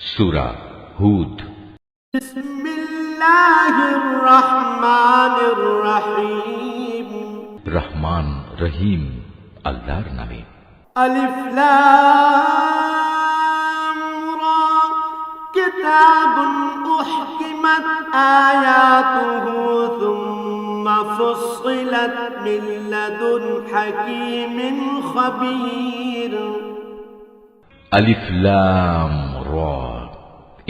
সূরা হুদ। বিসমিল্লাহির রহমানির রহিম। রহমান রহিম আল্লাহর নামে। আলিফ লাম রা কিতাবুন উহকিমাত আয়াতুহু সুম্মা ফুসসিলাত মিন লাদুন হাকীমিন খাবীর। আলিফ লাম রা,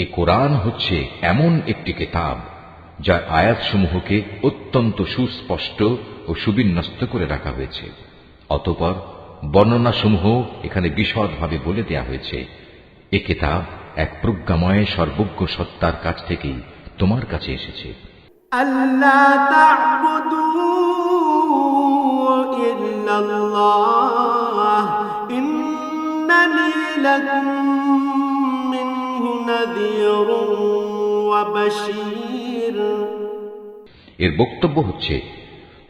এ কোরআন হচ্ছে এমন একটি কিতাব যার আয়াতসমূহকে অত্যন্ত সুস্পষ্ট ও সুবিন্যস্ত করে রাখা হয়েছে। অতঃপর বর্ণনাসমূহ এখানে বিশদভাবে বলে দেয়া হয়েছে। এ কিতাব এক প্রজ্ঞাময় সর্বজ্ঞ সত্তার কাছ থেকেই তোমার কাছে এসেছে। আল্লা তা'বুদু ইল্লাল্লাহ ইন্নানি লাকুম মিনহু নাযীরুন ওয়া বাশীর। এর বক্তব্য হচ্ছে,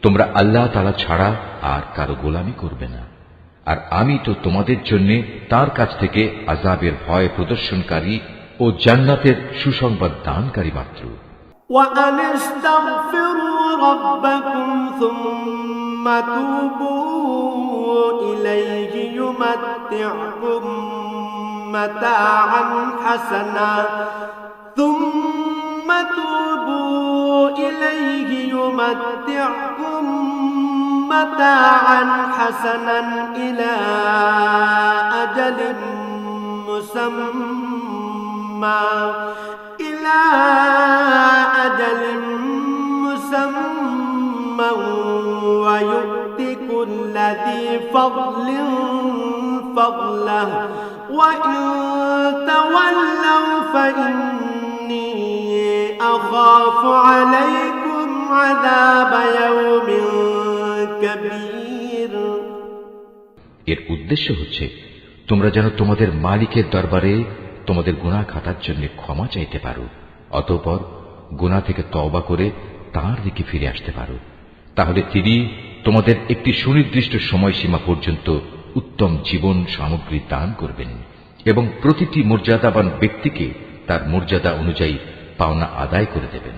তোমরা আল্লাহ তাআলা ছাড়া আর কারো গোলামি করবে না, আর আমি তো তোমাদের জন্য তার কাছ থেকে আযাবের ভয় প্রদর্শনকারী ও জান্নাতের সুসংবাদ দানকারী মাত্র। وأن استغفروا ربكم ثم توبوا إليه يمتعكم متاعا حسنا ثم توبوا إليه يمتعكم متاعا حسنا إلى أجل مسمى ويؤت كل ذي فضل فضله وإن تولوا فإني أخاف عليكم عذاب يوم كبير। এর উদ্দেশ্য হচ্ছে, তোমরা যেন তোমাদের মালিকের দরবারে তোমাদের গুনাহ খাতার জন্য ক্ষমা চাইতে পারো, অতঃপর গুনাহ থেকে তওবা করে তাঁর দিকে ফিরে আসতে পারো। তাহলে তিনি তোমাদের একটি সুনির্দিষ্ট সময়সীমা পর্যন্ত উত্তম জীবন সামগ্রী দান করবেন এবং প্রতিটি মর্যাদাবান ব্যক্তিকে তার মর্যাদা অনুযায়ী পাওনা আদায় করে দেবেন।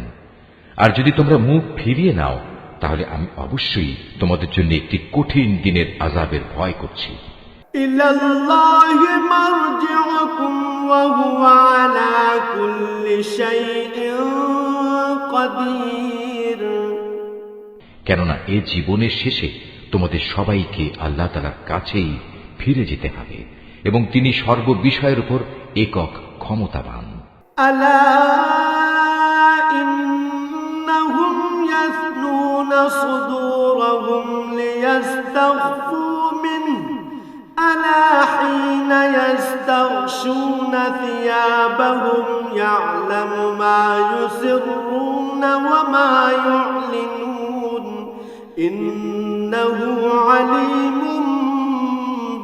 আর যদি তোমরা মুখ ফিরিয়ে নাও, তাহলে আমি অবশ্যই তোমাদের জন্য একটি কঠিন দিনের আযাবের ভয় করছি। ইলাল্লাহি মারজিউকুম ওয়া হুয়া আলা কুল্লি শাইইন কাদির। কেননা এ জীবনের শেষে তোমাদের সবাইকে আল্লাহ তাআলার কাছেই ফিরে যেতে হবে এবং তিনি সর্ববিষয়ের উপর একক ক্ষমতাবান। আলা ইন্নাহুম ইয়াসনুনা সুদুরহুম লিয়াস্তাগফু মিনহু আলা হিনা ইয়াস্তাগশুনা থিয়াবাহুম ইয়ালামু মা ইউসিররুনা ওয়া মা ইউ'লিনুন ইন্নাহু আলীমুম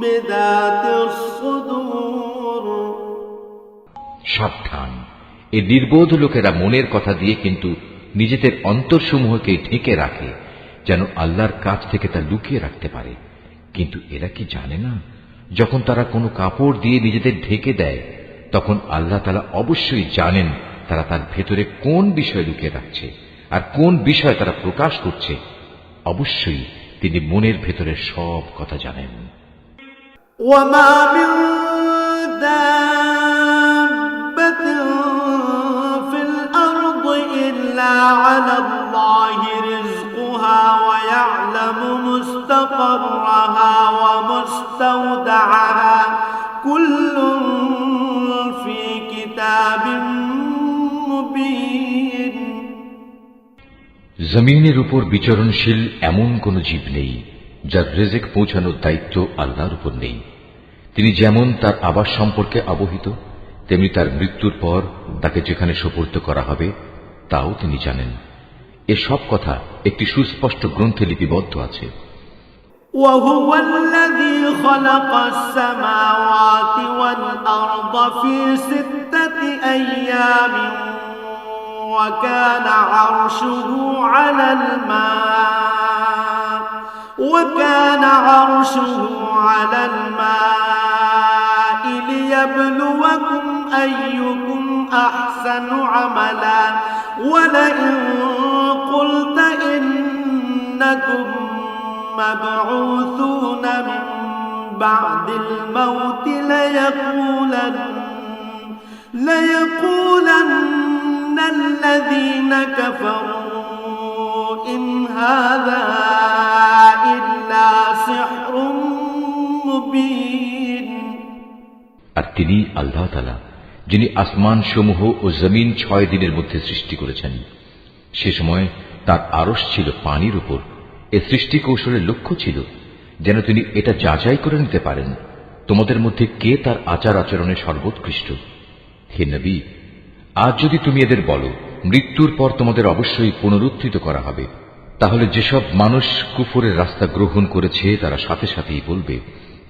বিযাতিস সুদূর। সাবধান, এ নির্বোধ লোকেরা মনের কথা দিয়ে কিন্তু নিজেদের অন্তরসমূহকে ঢেকে রাখে, যেন আল্লাহর কাছ থেকে তা লুকিয়ে রাখতে পারে। কিন্তু এরা কি জানে না, যখন তারা কোনো কাপড় দিয়ে নিজেদের ঢেকে দেয়, তখন আল্লাহ তাআলা অবশ্যই জানেন তারা তার ভেতরে কোন বিষয় লুকিয়ে রাখছে আর কোন বিষয় তারা প্রকাশ করছে। অবশ্যই তিনি মনের ভেতরে সব কথা জানেন। ওয়ামা মিন দাব্বাতিন ফিল আরদি ইল্লা আলাল্লাহি রিজকুহা ওয়া ইয়ালামু মুস্তাকাররাহা ওয়া মুস্তাওদাআহা কুল্লুন ফি কিতাবিন মুবিন। জমিনের উপর বিচরণশীল এমন কোন জীব নেই যার রিজিক পৌঁছানোর দায়িত্ব আল্লাহর উপর নেই। তিনি যেমন তার আবাস সম্পর্কে অবহিত, তেমনি তার মৃত্যুর পর তাকে যেখানে সোপর্দ করা হবে তাও তিনি জানেন। এসব কথা একটি সুস্পষ্ট গ্রন্থে লিপিবদ্ধ আছে। وهو الذي خلق السماوات والأرض في 6 أيام وكان عرشه على الماء ليبلوكم أيكم أحسن عملا ولئن قلت إنكم مبعوثون من بعد الموت ليقولن الذين كفروا إن هذا إلا سحر মুবিন। আর তিনি আল্লাহ তাআলা যিনি আসমান সমূহ ও জমিন 6 দিনের মধ্যে সৃষ্টি করেছেন। সে সময় তার আরশ ছিল পানির উপর। এ সৃষ্টি কৌশলের লক্ষ্য ছিল যেন তিনি এটা যাচাই করে নিতে পারেন তোমাদের মধ্যে কে তার আচার আচরণে সর্বোৎকৃষ্ট। হে নবী, আজ যদি তুমি এদের বলো মৃত্যুর পর তোমাদের অবশ্যই পুনরুত্থিত করা হবে, তাহলে যেসব মানুষ কুফরের রাস্তা গ্রহণ করেছে তারা সাথে সাথেই বলবে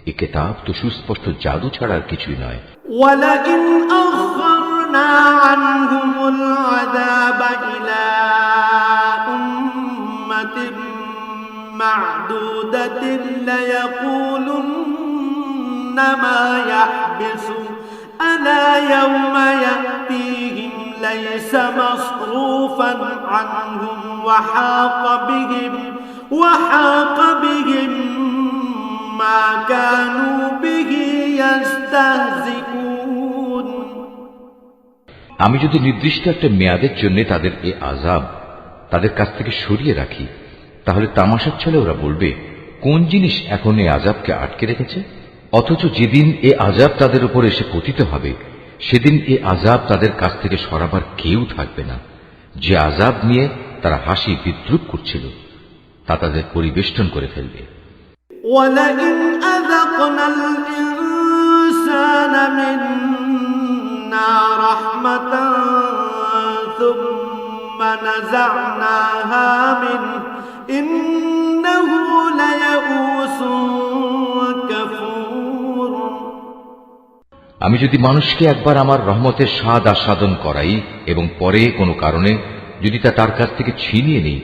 এ কিতাব তো সুস্পষ্ট জাদু ছাড়া আর কিছুই নয়। ওয়ালাইন আখরনা আনহুমুল আযাব ইলা উম্মাতিন মা'দুদাতিন লায়াকুলুন্না মা ইয়াহবিসু আলা ইয়াওমা ইয়াতিহিম লাইসা মাসরুফান আনহুম ওয়া হাqa বিহিম মা কানু বিহি ইস্তাহজিউন। আমি যদি নির্দিষ্ট একটা মেয়াদের জন্য তাদের এ আযাব তাদের কাছ থেকে সরিয়ে রাখি, তাহলে তামাশার ছলে ওরা বলবে কোন জিনিস এখন এই আযাবকে আটকে রেখেছে। অথচ যেদিন এ আযাব তাদের উপর এসে পতিত হবে সেদিন এ আযাব তাদের কাছ থেকে সরাবার কেউ থাকবে না। যে আযাব নিয়ে তারা হাসি বিদ্রুপ করছিল তা তাদের পরিবেষ্টন করে ফেলবে। وَلَئِنْ أَذَقْنَا الْإِنسَانَ مِنَّا رَحْمَةً ثُمَّ نَزَعْنَاهَا مِنْهُ إِنَّهُ لَيَئُوسٌ كَفُورٌ। আমি যদি মানুষকে একবার আমার রহমতের স্বাদ আস্বাদন করাই এবং পরে কোনো কারণে যদি তা তার কাছ থেকে ছিনিয়ে নিই,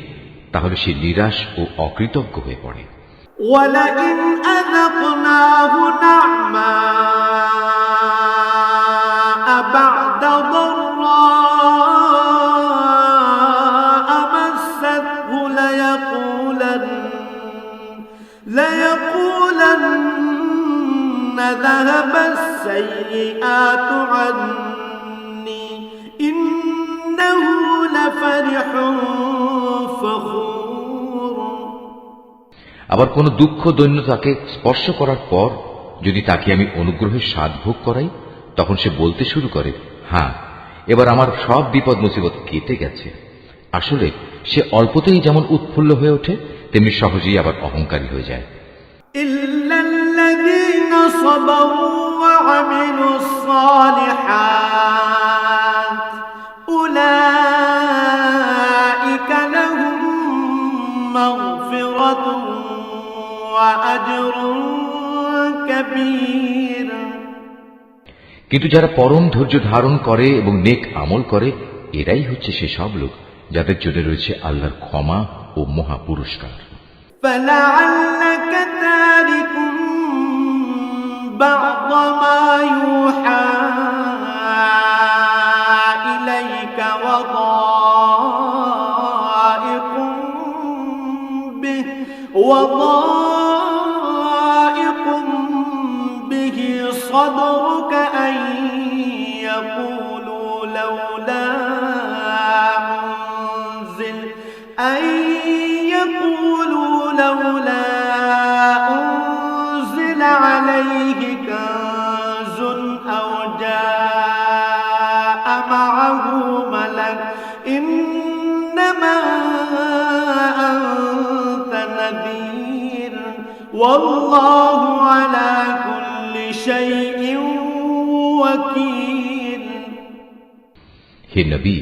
তাহলে সে নিরাশ ও অকৃতজ্ঞ হয়ে পড়ে। وَلَئِنْ أَذَقْنَاهُ نَعْمَاءَ بَعْدَ ضَرَّاءَ مَسَّتْهُ لَيَقُولَنَّ ذَهَبَ السَّيِّئَاتُ عَنِّي إِنَّهُ لَفَرِحٌ فَخُورٌ। আবার কোন দুঃখ দৈন্য তাকে স্পর্শ করার পর যদি তাকে আমি অনুগ্রহের স্বাদ ভোগ করাই, তখন সে বলতে শুরু করে, হ্যাঁ, এবার আমার সব বিপদ মুসিবত কেটে গেছে। আসলে সে অল্পতেই যেমন উৎফুল্ল হয়ে ওঠে তেমনি সহজেই আবার অহংকারী হয়ে যায়। ইল্লাল্লাযীনা সাবারু ওয়া আমিলুস সালিহাত উলাইকা লাহুম মাগফিরাতুন ওয়া আজরুন কাবীর। কিন্তু যারা পরম ধৈর্য ধারণ করে এবং নেক আমল করে, এরাই হচ্ছে সে সব লোক যাদের জন্য রয়েছে আল্লাহর ক্ষমা ও মহা পুরস্কার। فَلَعَلَّكَ تَارِكٌ بَعْضَ مَا يُوحَى إِلَيْكَ وَضَائِقٌ بِهِ صَدْرُكَ أَن يَقُولُوا لَوْلَا أنزل عليه كنز أو جاء معه ملك إنما أنت نذير والله على كل شيء وكيل। হে নবী,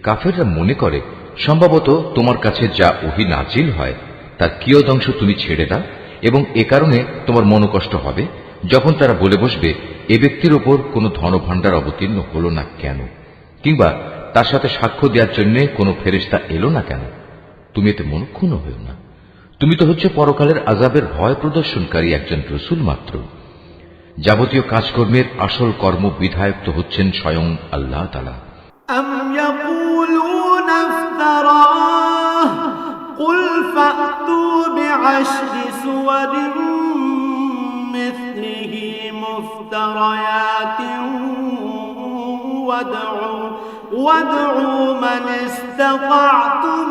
কাফেররা মনে করে সম্ভবত তোমার কাছে যা ওহী নাজিল হয় তার কিয়দংশ তুমি ছেড়ে দাও এবং এ কারণে তোমার মনোকষ্ট হবে যখন তারা বলে বসবে এ ব্যক্তির ওপর কোনো ধনভাণ্ডার অবতীর্ণ হলো না কেন, কিংবা তার সাথে সাক্ষ্য দেওয়ার জন্য কোনো ফেরেশতা এলো না কেন। তুমি এতে মনক্ষুণ্ণ হও না। তুমি তো হচ্ছে পরকালের আযাবের ভয় প্রদর্শনকারী একজন রসূল মাত্র। যাবতীয় কাজকর্মের আসল কর্ম বিধায়ক তো হচ্ছেন স্বয়ং আল্লাহ তাআলা। أم يقولون افتراه قل فأتوا بعشر سور مثله مفتريات وادعوا من استطعتم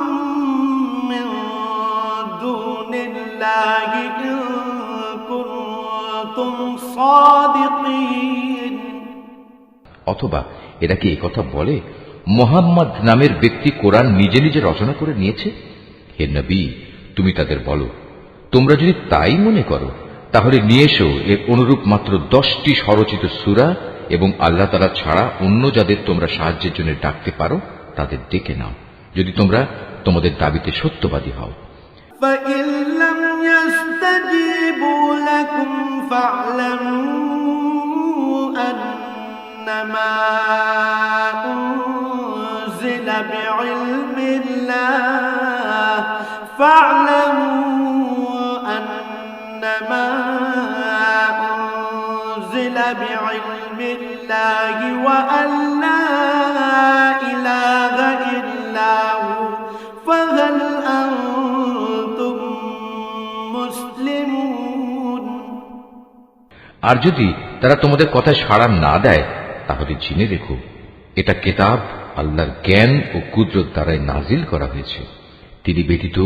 من دون الله إن كنتم صادقين। অথবা এরা কি একথা বলে, মুহাম্মদ নামের ব্যক্তি কোরআন নিজে নিজে রচনা করে নিয়েছে? হে নবী, তুমি তাদের বলো, তোমরা যদি তাই মনে করো তাহলে নিয়ে এসো এর অনুরূপ মাত্র 10টি স্বরচিত সূরা, এবং আল্লাহ তাআলা ছাড়া অন্য যাদের তোমরা সাহায্যের জন্য ডাকতে পারো তাদের ডেকে নাও, যদি তোমরা তোমাদের দাবিতে সত্যবাদী হও। فإن لم يستجيبوا لكم فاعلموا أنما أنزل بعلم الله وأن لا إله إلا هو فهل أنتم مسلمون। আর যদি তারা তোমাদের কথায় সাড়া না দেয় তাহলে জেনে রেখো, এটা কিতাব আল্লাহর জ্ঞান ও কুদরত দ্বারাই নাজিল করা হয়েছে, তিনি ব্যতীত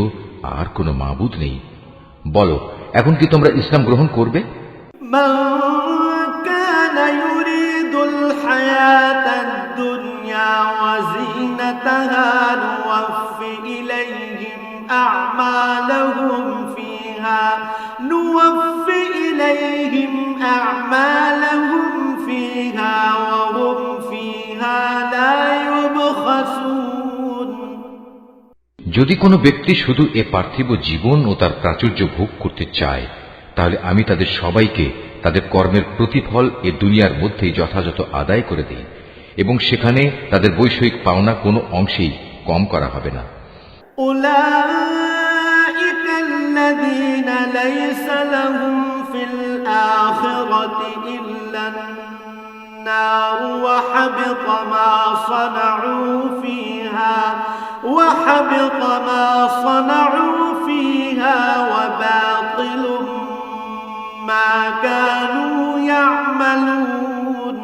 আর কোনো মাবুদ নেই। বলো, এখন কি তোমরা ইসলাম গ্রহণ করবে? من كان يريد الحياة الدنيا وزينتها نوفي إليهم أعمالهم فيها وهم فيها لا يبخسون। যদি কোনো ব্যক্তি শুধু এ পার্থিব জীবন ও তার প্রাচুর্য ভোগ করতে চায়, তাহলে আমি তাদের সবাইকে তাদের কর্মের প্রতিফল এ দুনিয়ার মধ্যেই যথাযথ আদায় করে দিই, এবং সেখানে তাদের বৈষয়িক পাওনা কোনো অংশেই কম করা হবে না। أولئك الذين ليس لهم في الآخرة إلا النار وحبط ما صنعوا فيها وباطل ما كانوا يعملون।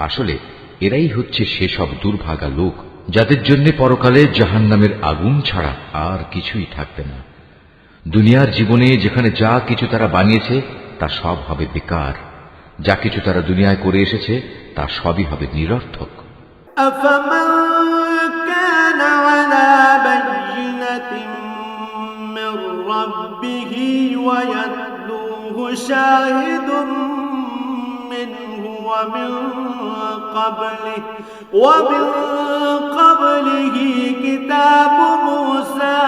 আসলে এরাই হচ্ছে সেসব দুর্ভাগা লোক যাদের জন্য পরকালে জাহান্নামের আগুন ছাড়া আর কিছুই থাকবে না। দুনিয়ার জীবনে যেখানে যা কিছু তারা বানিয়েছে তা সব হবে বেকার, যা কিছু তারা দুনিয়ায় করে এসেছে তা সবই হবে নিরর্থক। أفمن كان على بينة من ربه ويتلوه شاهد منه ومن قبله كتاب موسى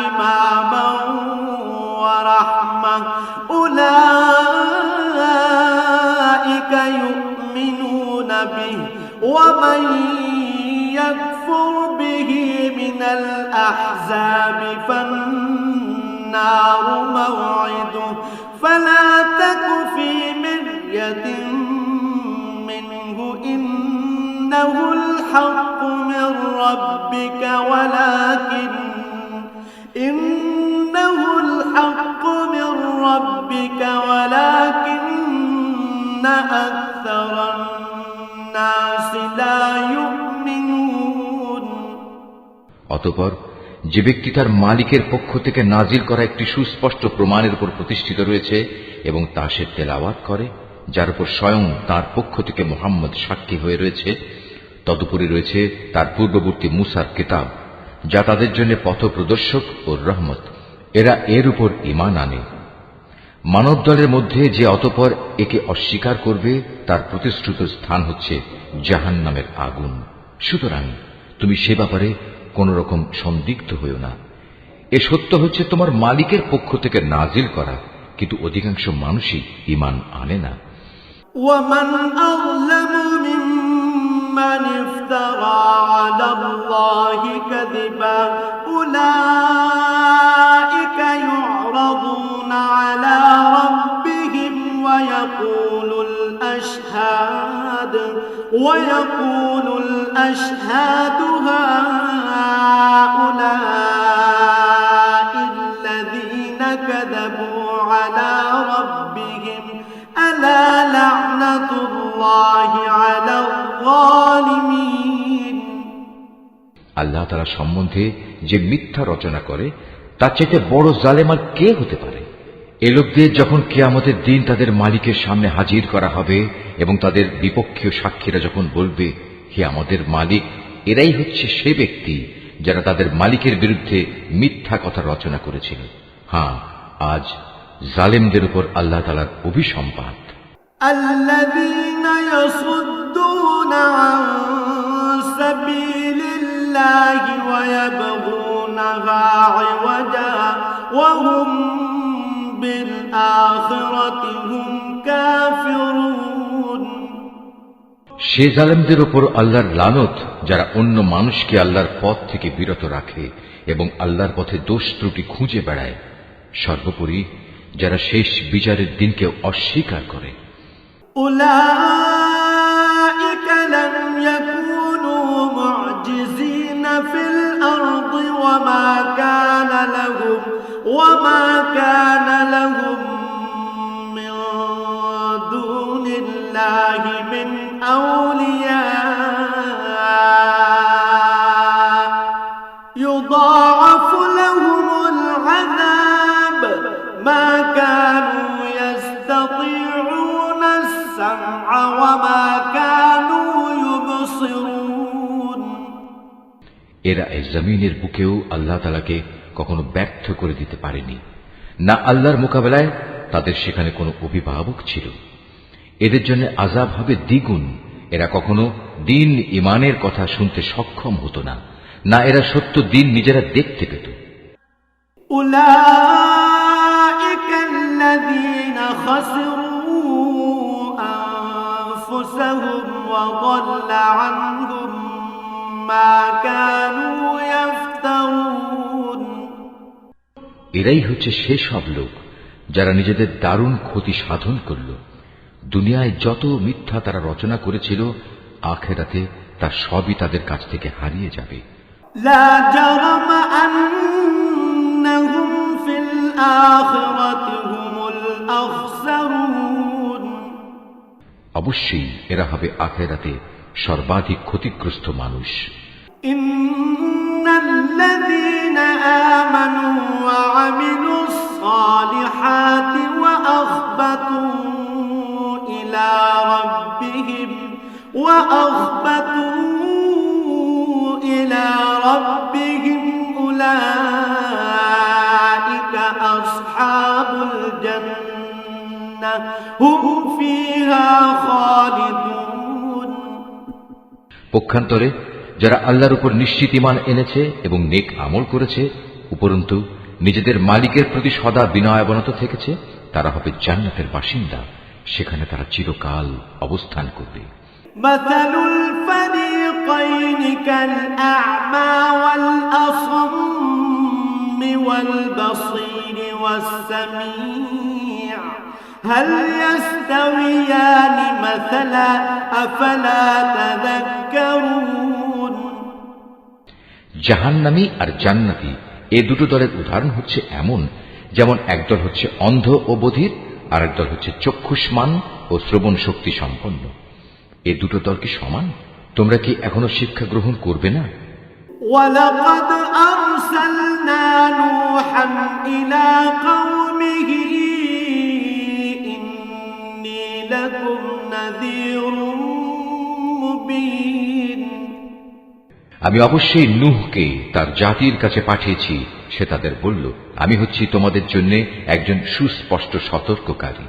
إماما ورحمة أولئك يؤمنون به ومن يكفر به من الأحزاب فالنار موعده فلا تك في مرية منه إنه الحق من ربك ولكن أكثر الناس لا يؤمنون। অতঃপর যে ব্যক্তি তার মালিকের পক্ষ থেকে নাজিল করা একটি সুস্পষ্ট প্রমাণের উপর প্রতিষ্ঠিত রয়েছে এবং তা সে তেলাওয়াত করে, যার উপর স্বয়ং তার পক্ষ থেকে মুহাম্মদ সাক্ষী হয়ে রয়েছে, তদুপরি রয়েছে তার পূর্ববর্তী মুসার কিতাব, যা তাদের জন্য পথপ্রদর্শক ও রহমত, এরা এর উপর ঈমান আনে। মানব দলের মধ্যে যে অতঃপর একে অস্বীকার করবে তার প্রতিশ্রুত স্থান হচ্ছে জাহান্নামের আগুন। সুতরাং তুমি সে ব্যাপারে কোন রকম সন্দিগ্ধ হইও না। এ সত্য হচ্ছে তোমার মালিকের পক্ষ থেকে নাজিল করা, কিন্তু অধিকাংশ মানুষই ঈমান আনে না। ومن أظلم ممن افترى على الله كذبا أولئك يعرضون على ربهم ويقول الأشهاد هؤلاء الذين كذبوا على ربهم ألا لعنة الله على الظالمين আল্লাহ তাআলা সম্বন্ধে যে মিথ্যা রচনা করে তার চাইতে বড় জালেম আর কে হতে পারে? এ লোকদের যখন কিয়ামতের দিন তাদের মালিকের সামনে হাজির করা হবে এবং তাদের বিপক্ষীয় সাক্ষীরা যখন বলবে, হে আমাদের মালিক, এরাই হচ্ছে সে ব্যক্তি যারা তাদের মালিকের বিরুদ্ধে মিথ্যা কথা রচনা করেছিল। হ্যাঁ, আজ জালেমদের উপর আল্লাহ তাআলার অভিসম্পাত। الذين يصدون عن سبيل الله ويبغونها عوجا وهم بالآخرة هم كافرون সে জালেমদের উপর আল্লাহর লানত যারা অন্য মানুষকে আল্লাহর পথ থেকে বিরত রাখে এবং আল্লাহর পথে দোষ ত্রুটি খুঁজে বেড়ায়, সর্বোপরি যারা শেষ বিচারের দিনকে অস্বীকার করে। أولئك لم يكونوا معجزين في الأرض وما كان لهم من دون الله من أولياء يضاعف لهم العذاب ما كانوا يستطيعون السمع وما كانوا يبصرون এরা এই জমিনের বুকেও আল্লাহ তাআলাকে কখনো ব্যর্থ করে দিতে পারেনি, না আল্লাহর মোকাবেলায় তাদের সেখানে কোনো অভিভাবক ছিল। এদের জন্য আযাব হবে দ্বিগুণ। এরা কখনো দিন ইমানের কথা শুনতে সক্ষম হতো না, না এরা সত্য দিন নিজেরা দেখতে পেত। أولئك الذين خسروا أنفسهم وضل عنهم ما كانوا يفترون এরাই হচ্ছে সেসব লোক যারা নিজেদের দারুণ ক্ষতি সাধন করল। দুনিয়ায় যত মিথ্যা তারা রচনা করেছিল, আখিরাতে তার সবই তাদের কাছ থেকে হারিয়ে যাবে। لا جرم أنهم في الآخرة هم الأخسرون অবশ্যই এরা হবে আখিরাতে সর্বাধিক ক্ষতিগ্রস্ত মানুষ। إن الذين آمنوا وعملوا الصالحات وأخبتوا إلى ربهم أولئك أصحاب الجنة هم فيها خالدون পক্ষান্তরে যারা আল্লাহর উপর নিশ্চিত ঈমান এনেছে এবং নেক আমল করেছে, উপরন্তু নিজেদের মালিকের প্রতি সদা বিনয়াবনত থেকেছে, তারা হবে জান্নাতের বাসিন্দা, সেখানে তারা চিরকাল অবস্থান করবে। مثل الفريقين كالأعمى والأصم والبصير والسميع هل يستويان مثلا أفلا تذكرون জাহান্নামী আর জান্নাতি এ দুটো দলের উদাহরণ হচ্ছে এমন, যেমন একদল হচ্ছে অন্ধ ও বধির, আর একদল হচ্ছে চক্ষুষ্মান ও শ্রবণ শক্তি সম্পন্ন। এ দুটো দল কি সমান? তোমরা কি এখনো শিক্ষা গ্রহণ করবে না? وَلَقَدْ أَرْسَلْنَا نُوحًا إِلَى قَوْمِهِ إِنِّي لَكُمْ نَذِيرٌ مُبِينٌ আমি অবশ্যই নূহকে তার জাতির কাছে পাঠিয়েছি। সে তাদের বলল, আমি হচ্ছি তোমাদের জন্য একজন সুস্পষ্ট সতর্ককারী।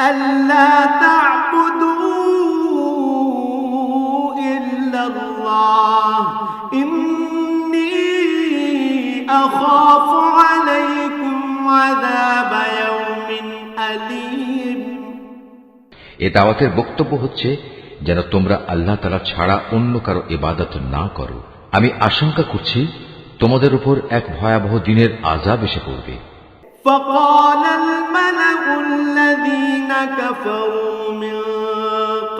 أَلَّا تَعْبُدُوا إِلَّا اللَّهَ إِنِّي أَخَافُ عَلَيْكُمْ عَذَابَ يَوْمٍ أَلِيمٍ এ দাওয়াতের বক্তব্য হচ্ছে যেন তোমরা আল্লাহ তাআলা ছাড়া অন্য কারো ইবাদত না করো। আমি আশঙ্কা করছি তোমাদের উপর এক ভয়াবহ দিনের আযাব এসে পড়বে। فقال الملأ الذين كفروا من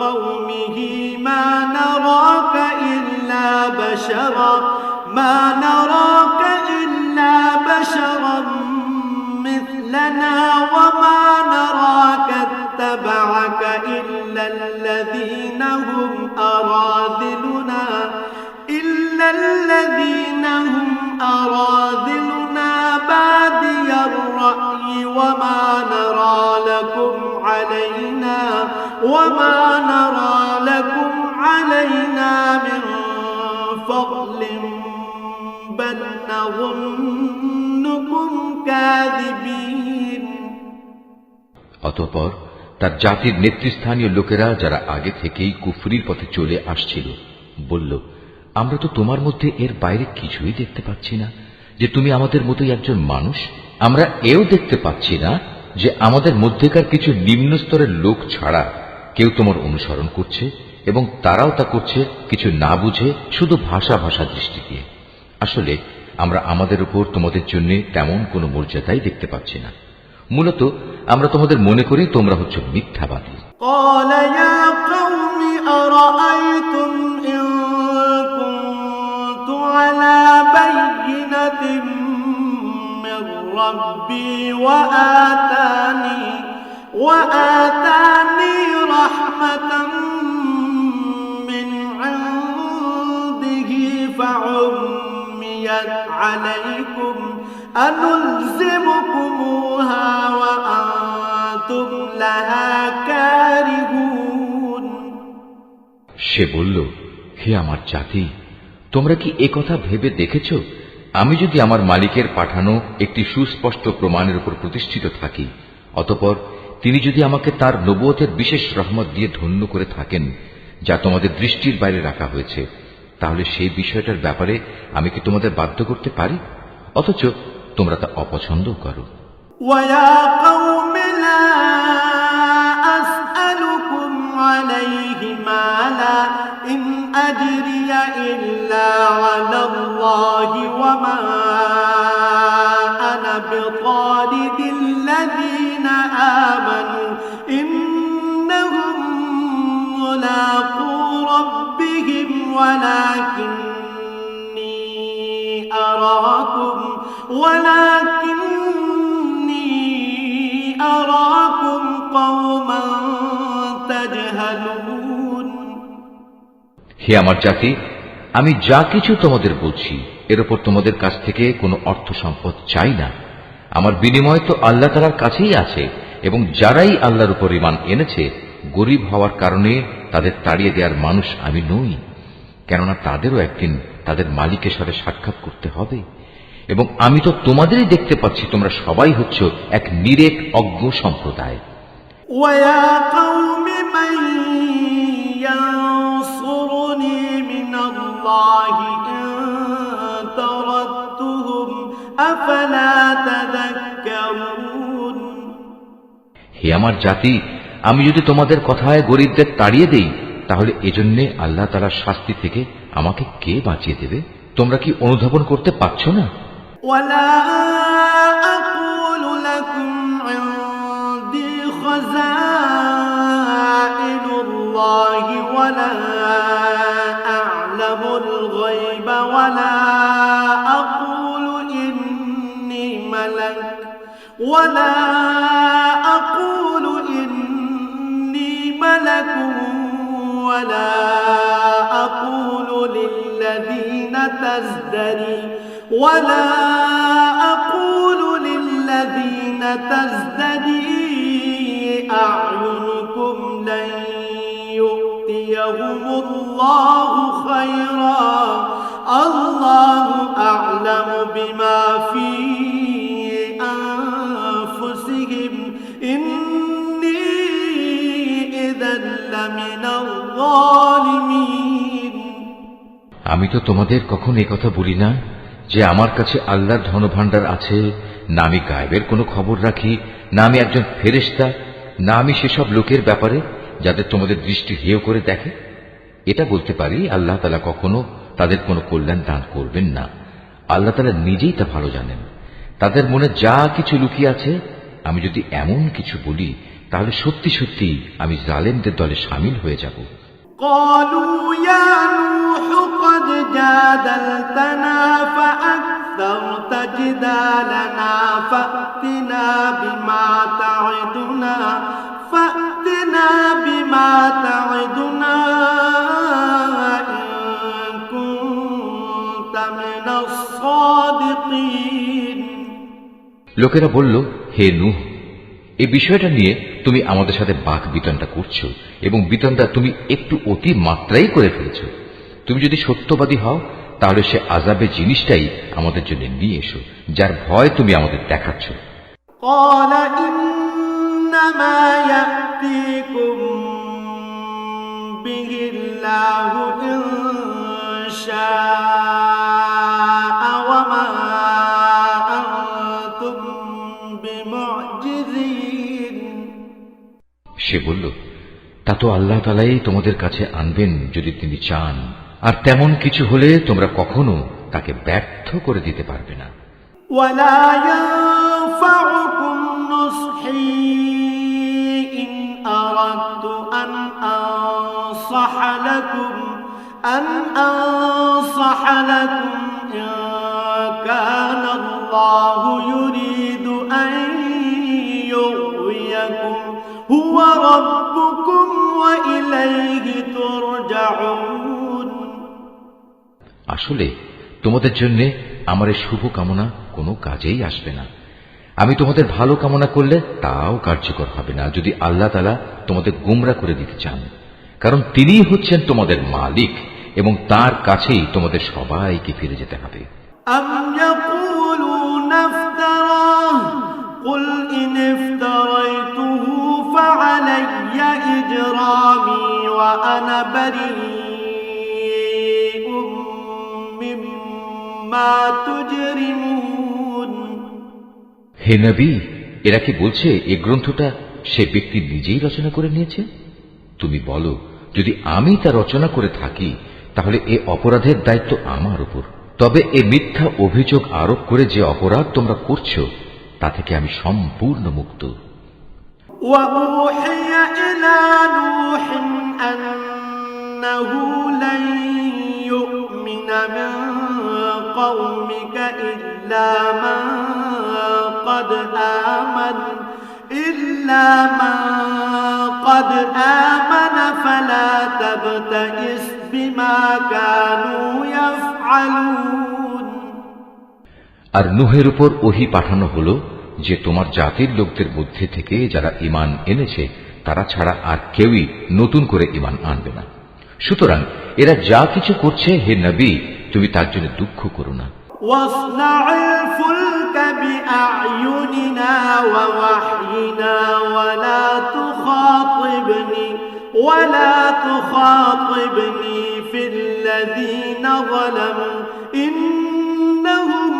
قومه ما نراك إلا بشرا مثلنا وما نراك اتبعك إلا الذين هم أراذلنا بادي الرأي وما نرى لكم علينا من فضل بل نظنكم كاذبين। অতঃপর তার জাতির নেতৃস্থানীয় লোকেরা যারা আগে থেকেই কুফরির পথে চলে আসছিল বলল, আমরা তো তোমার মধ্যে এর বাইরে কিছুই দেখতে পাচ্ছি না যে তুমি আমাদের মতোই একজন মানুষ। আমরা এও দেখতে পাচ্ছি না যে আমাদের মধ্যেকার কিছু নিম্ন স্তরের লোক ছাড়া কেউ তোমার অনুসরণ করছে, এবং তারাও তা করছে কিছু না বুঝে, শুধু ভাষা দৃষ্টি দিয়ে। আসলে আমরা আমাদের উপর তোমাদের জন্য তেমন কোনো মর্যাদাই দেখতে পাচ্ছি না। মূলত আমরা তোমাদের মনে করি তোমরা হচ্ছে মিথ্যাবাদী। قال يا قوم أرأيتم إن كنت على بينة من ربي وآتاني رحمة من عنده فعميت عليكم أنلزمكموها وأنتم لها كارهون। সে বলল, হে আমার জাতি, তোমরা কি একথা ভেবে দেখেছ, আমি যদি আমার মালিকের পাঠানো একটি সুস্পষ্ট প্রমাণের উপর প্রতিষ্ঠিত থাকি, অতঃপর তিনি যদি আমাকে তার নবুয়তের বিশেষ রহমত দিয়ে ধন্য করে থাকেন, যা তোমাদের দৃষ্টির বাইরে রাখা হয়েছে, তাহলে সেই বিষয়টার ব্যাপারে আমি কি তোমাদের বাধ্য করতে পারি? অথচ তোমরা তা অপছন্দ করো। وَيَا قَوْمِ لَا أَسْأَلُكُمْ عَلَيْهِ مَالًا إِنْ أَجْرِيَ إِلَّا عَلَى اللَّهِ وَمَا أَنَا بِطَارِدِ الَّذِينَ آمَنُوا إِنَّهُمْ مُلَاقُو رَبِّهِمْ ولكني أراكم قوما تجهلون। হে আমার জাতি, আমি যা কিছু তোমাদের বলছি এর উপর তোমাদের কাছ থেকে কোনো অর্থ সম্পদ চাই না। আমার বিনিময় তো আল্লাহ তাআলার কাছেই আছে, এবং যারাই আল্লাহর উপর ঈমান এনেছে গরীব হওয়ার কারণে তাদের তাড়িয়ে দেওয়ার মানুষ আমি নই, কেননা তাদেরও একদিন তাদের মালিকের সাথে সাক্ষাৎ করতে হবে। এবং আমি তো তোমাদেরই দেখতে পাচ্ছি তোমরা সবাই হচ্ছ এক নিরেক অজ্ঞ সম্প্রদায়। وَيَا قَوْمِ مَن يَنصُرُنِي مِنَ اللَّهِ إِن طَرَدتُّهُمْ أَفَلَا تَذَكَّرُونَ। হে আমার জাতি, আমি যদি তোমাদের কথায় গরীবদের তাড়িয়ে দেই, তাহলে এজন্যে আল্লাহ তাআলার শাস্তি থেকে আমাকে কে বাঁচিয়ে দেবে? তোমরা কি অনুধাবন করতে পারছো না? وَلَا أَقُولُ لَكُمْ عِندِي خَزَائِنُ اللَّهِ وَلَا أَعْلَمُ الْغَيْبَ وَلَا أَقُولُ إِنِّي مَلَكٌ وَلَا أَقُولُ لِلَّذِينَ تَزْدَرِي أَعْيُنُكُمْ لَن يُؤْتِيَهُمُ اللَّهُ خَيْرًا اللَّهُ أَعْلَمُ بِمَا فِي أَنفُسِهِمْ إِنِّي إِذًا لَّمِنَ الظَّالِمِينَ। আমি তো তোমাদের কখন এই কথা বলি না যে আমার কাছে আল্লাহর ধনভাণ্ডার আছে, না আমি গায়েবের কোনো খবর রাখি, না আমি একজন ফেরেশতা, না আমি সেসব লোকের ব্যাপারে যাদের তোমাদের দৃষ্টি হেয় করে দেখে। এটা বলতে পারি, আল্লাহ তাআলা কখনো তাদের কোনো কল্যাণ দান করবেন না। আল্লাহ তাআলা নিজেই তা ভালো জানেন। তাদের মনে যা কিছু লুকিয়ে আছে, আমি যদি এমন কিছু বলি তাহলে সত্যি সত্যি আমি জালেমদের দলে শামিল হয়ে যাব। قالوا يا نوح قد جادلتنا فأكثرت جدالنا فأتنا بما تعدنا إن كنت من الصادقين। লোকেরা বলল, হে নূহ, এই বিষয়টা নিয়ে তুমি আমাদের সাথে বাক বিতণ্ডা করছো এবং বিতণ্ডা তুমি একটু অতি মাত্রাই করে ফেলেছ। তুমি যদি সত্যবাদী হও তাহলে সে আযাবের জিনিসটাই আমাদের জন্য নিয়ে এসো, যার ভয় তুমি আমাদের দেখাচ্ছ। قال إنما يأتيكم به الله إن شاء وما أنتم بمعجزين। সে বলল, তা তো আল্লাহ তাআলাই তোমাদের কাছে আনবেন যদি তিনি চান, আর তেমন কিছু হলে তোমরা কখনো তাকে ব্যর্থ করে দিতে পারবে না। ولا ينفعكم نصحي إن أردت أن أنصح لكم إن كان الله يريد أن يغويكم هو ربكم وإليه ترجعون। আসলে তোমাদের জন্য আমার এই শুভ কামনা কোনো কাজেই আসবে না। আমি তোমাদের ভালো কামনা করলে তাও কার্যকর হবে না যদি আল্লাহ তাআলা তোমাদের গোমরাহ করে দিতে চান, কারণ তিনিই হচ্ছেন তোমাদের মালিক এবং তার কাছেই তোমাদের সবাইকে ফিরে যেতে হবে। أم يقولون افتراه قل إن افتريته فعلي إجرامي وأنا بريء مما تجرمون। হে নবী, এরা কি বলছে এই গ্রন্থটা সে ব্যক্তি নিজেই রচনা করে নিয়েছে? তুমি বলো, যদি আমি তা রচনা করে থাকি তাহলে এ অপরাধের দায়িত্ব আমার উপর। তবে এ মিথ্যা অভিযোগ আরোপ করে যে অপরাধ তোমরা করছো তা থেকে আমি সম্পূর্ণ মুক্ত। وأوحي إلى نوح أنه لن يؤمن من قومك إلا من قد آمن فلا تبتئس بما كانوا يفعلون। আর নূহের উপর ওহী পাঠানো হলো যে তোমার জাতির লোকদের মধ্যে থেকে যারা ঈমান এনেছে তারা ছাড়া আর কেউই নতুন করে ঈমান আনবে না। সুতরাং এরা যা কিছু করছে, হে নবী, তুমি তার জন্য দুঃখ করো না। واصنع الفلك بأعيننا ووحينا ولا تخاطبني في الذين ظلموا إنهم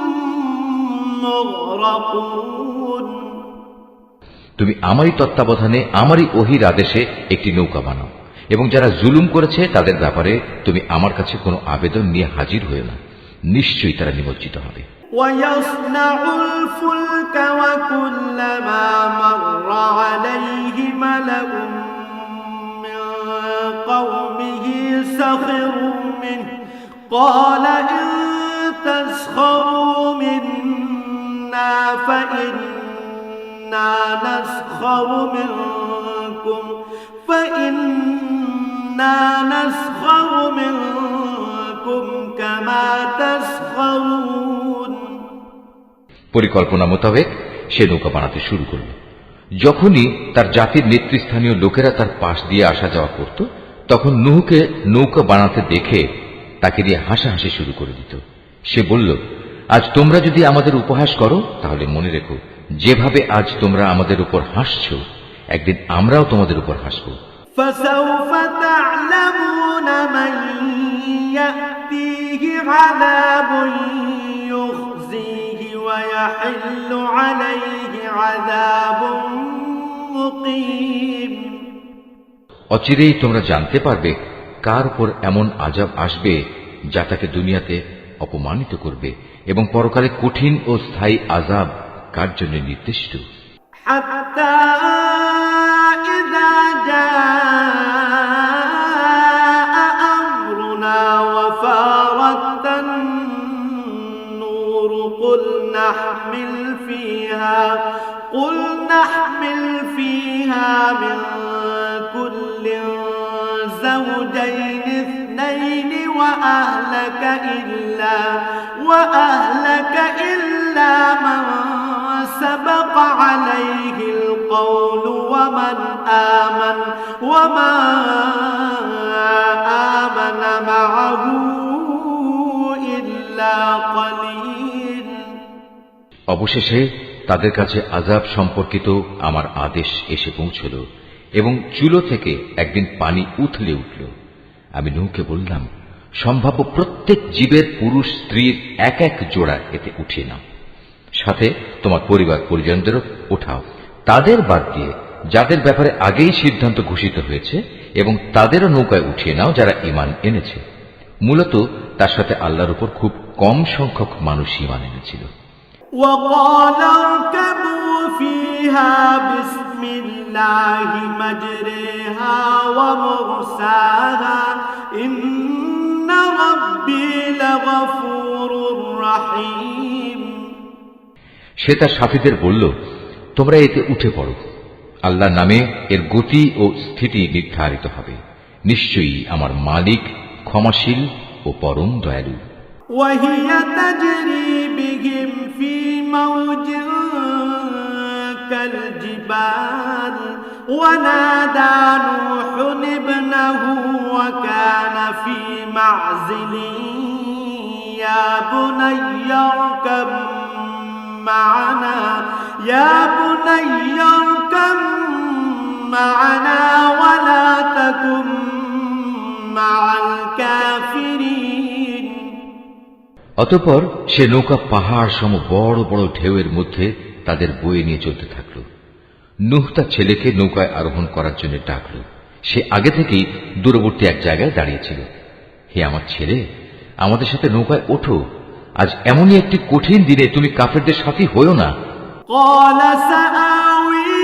مغرقون। তুমি আমারই তত্ত্বাবধানে আমারই ওহীর আদেশে একটি নৌকা বানাও এবং যারা জুলুম করেছে তাদের ব্যাপারে তুমি আমার কাছে কোনো আবেদন নিয়ে হাজির হয়ে না, নিশ্চয়ই তারা নিমজ্জিত হবে। ويصنع الفلك وكلما مر عليه ملأ من قومه سخروا منه قال إن تسخروا منا فإنا نسخر منكم كما تسخرون। পরিকল্পনা মোতাবেক সে নৌকা বানাতে শুরু করল। যখনই তার জাতির নেতৃস্থানীয় লোকেরা তার পাশ দিয়ে আসা যাওয়া করত, তখন নূহকে নৌকা বানাতে দেখে তাকে দিয়ে হাসাহাসি শুরু করে দিত। সে বলল, আজ তোমরা যদি আমাদের উপহাস করো তাহলে মনে রেখো, যেভাবে আজ তোমরা আমাদের উপর হাসছ, একদিন আমরাও তোমাদের উপর হাসব। فسوف تعلمون من يأتيه عذاب يخزيه ويحل عليه عذاب مقيم। অচিরেই তোমরা জানতে পারবে কার উপর এমন আযাব আসবে যা তাকে দুনিয়াতে অপমানিত করবে এবং পরকালে কঠিন ও স্থায়ী আযাব কার জন্য নির্দিষ্ট? حتى إذا جاء أمرنا وفارت النور قل نحمل فيها من كل زوجين اثنين وأهلك إلا من سبق عليه القول وما آمن معه إلا قليل। অবশেষে তাদের কাছে আযাব সম্পর্কিত আমার আদেশ এসে পৌঁছল এবং চুলো থেকে একদিন পানি উথলে উঠল। আমি নূহকে বললাম, সম্ভাব্য প্রত্যেক জীবের পুরুষ স্ত্রীর এক এক জোড়া এতে উঠিয়ে নাও, সাথে তোমার পরিবার পরিজনদেরও ওঠাও, তাদের বাদ দিয়ে যাদের ব্যাপারে আগেই সিদ্ধান্ত ঘোষিত হয়েছে, এবং তাদেরও নৌকায় উঠিয়ে নাও যারা ঈমান এনেছে। মূলত তার সাথে আল্লাহর উপর খুব কম সংখ্যক মানুষ ঈমান এনেছিল। وقال اركبوا فيها بسم الله مجريها ومرساها إن ربي لغفور رحيم। সে তার সাথীদের বলল, তোমরা এতে উঠে পড়ো, আল্লাহর নামে এর গতি ও স্থিতি নির্ধারিত হবে, নিশ্চয়ই আমার মালিক ক্ষমাশীল ও পরম দয়ালু। وهي تجري بهم في موج كالجبال ونادى نوح ابنه وكان في معزل يا بني اركب معنا ولا تكن مع الكافرين। অতঃপর সে নৌকা পাহাড় সম বড় বড় ঢেউয়ের মধ্যে তাদের বয়ে নিয়ে চলতে থাকল। নূহ তার ছেলেকে নৌকায় আরোহণ করার জন্য ডাকল। সে আগে থেকেই দূরবর্তী এক জায়গায় দাঁড়িয়েছিল। হে আমার ছেলে, আমাদের সাথে নৌকায় ওঠো, আজ এমনই একটি কঠিন দিনে তুমি কাফেরদের সাথী হইও না। قال سآوي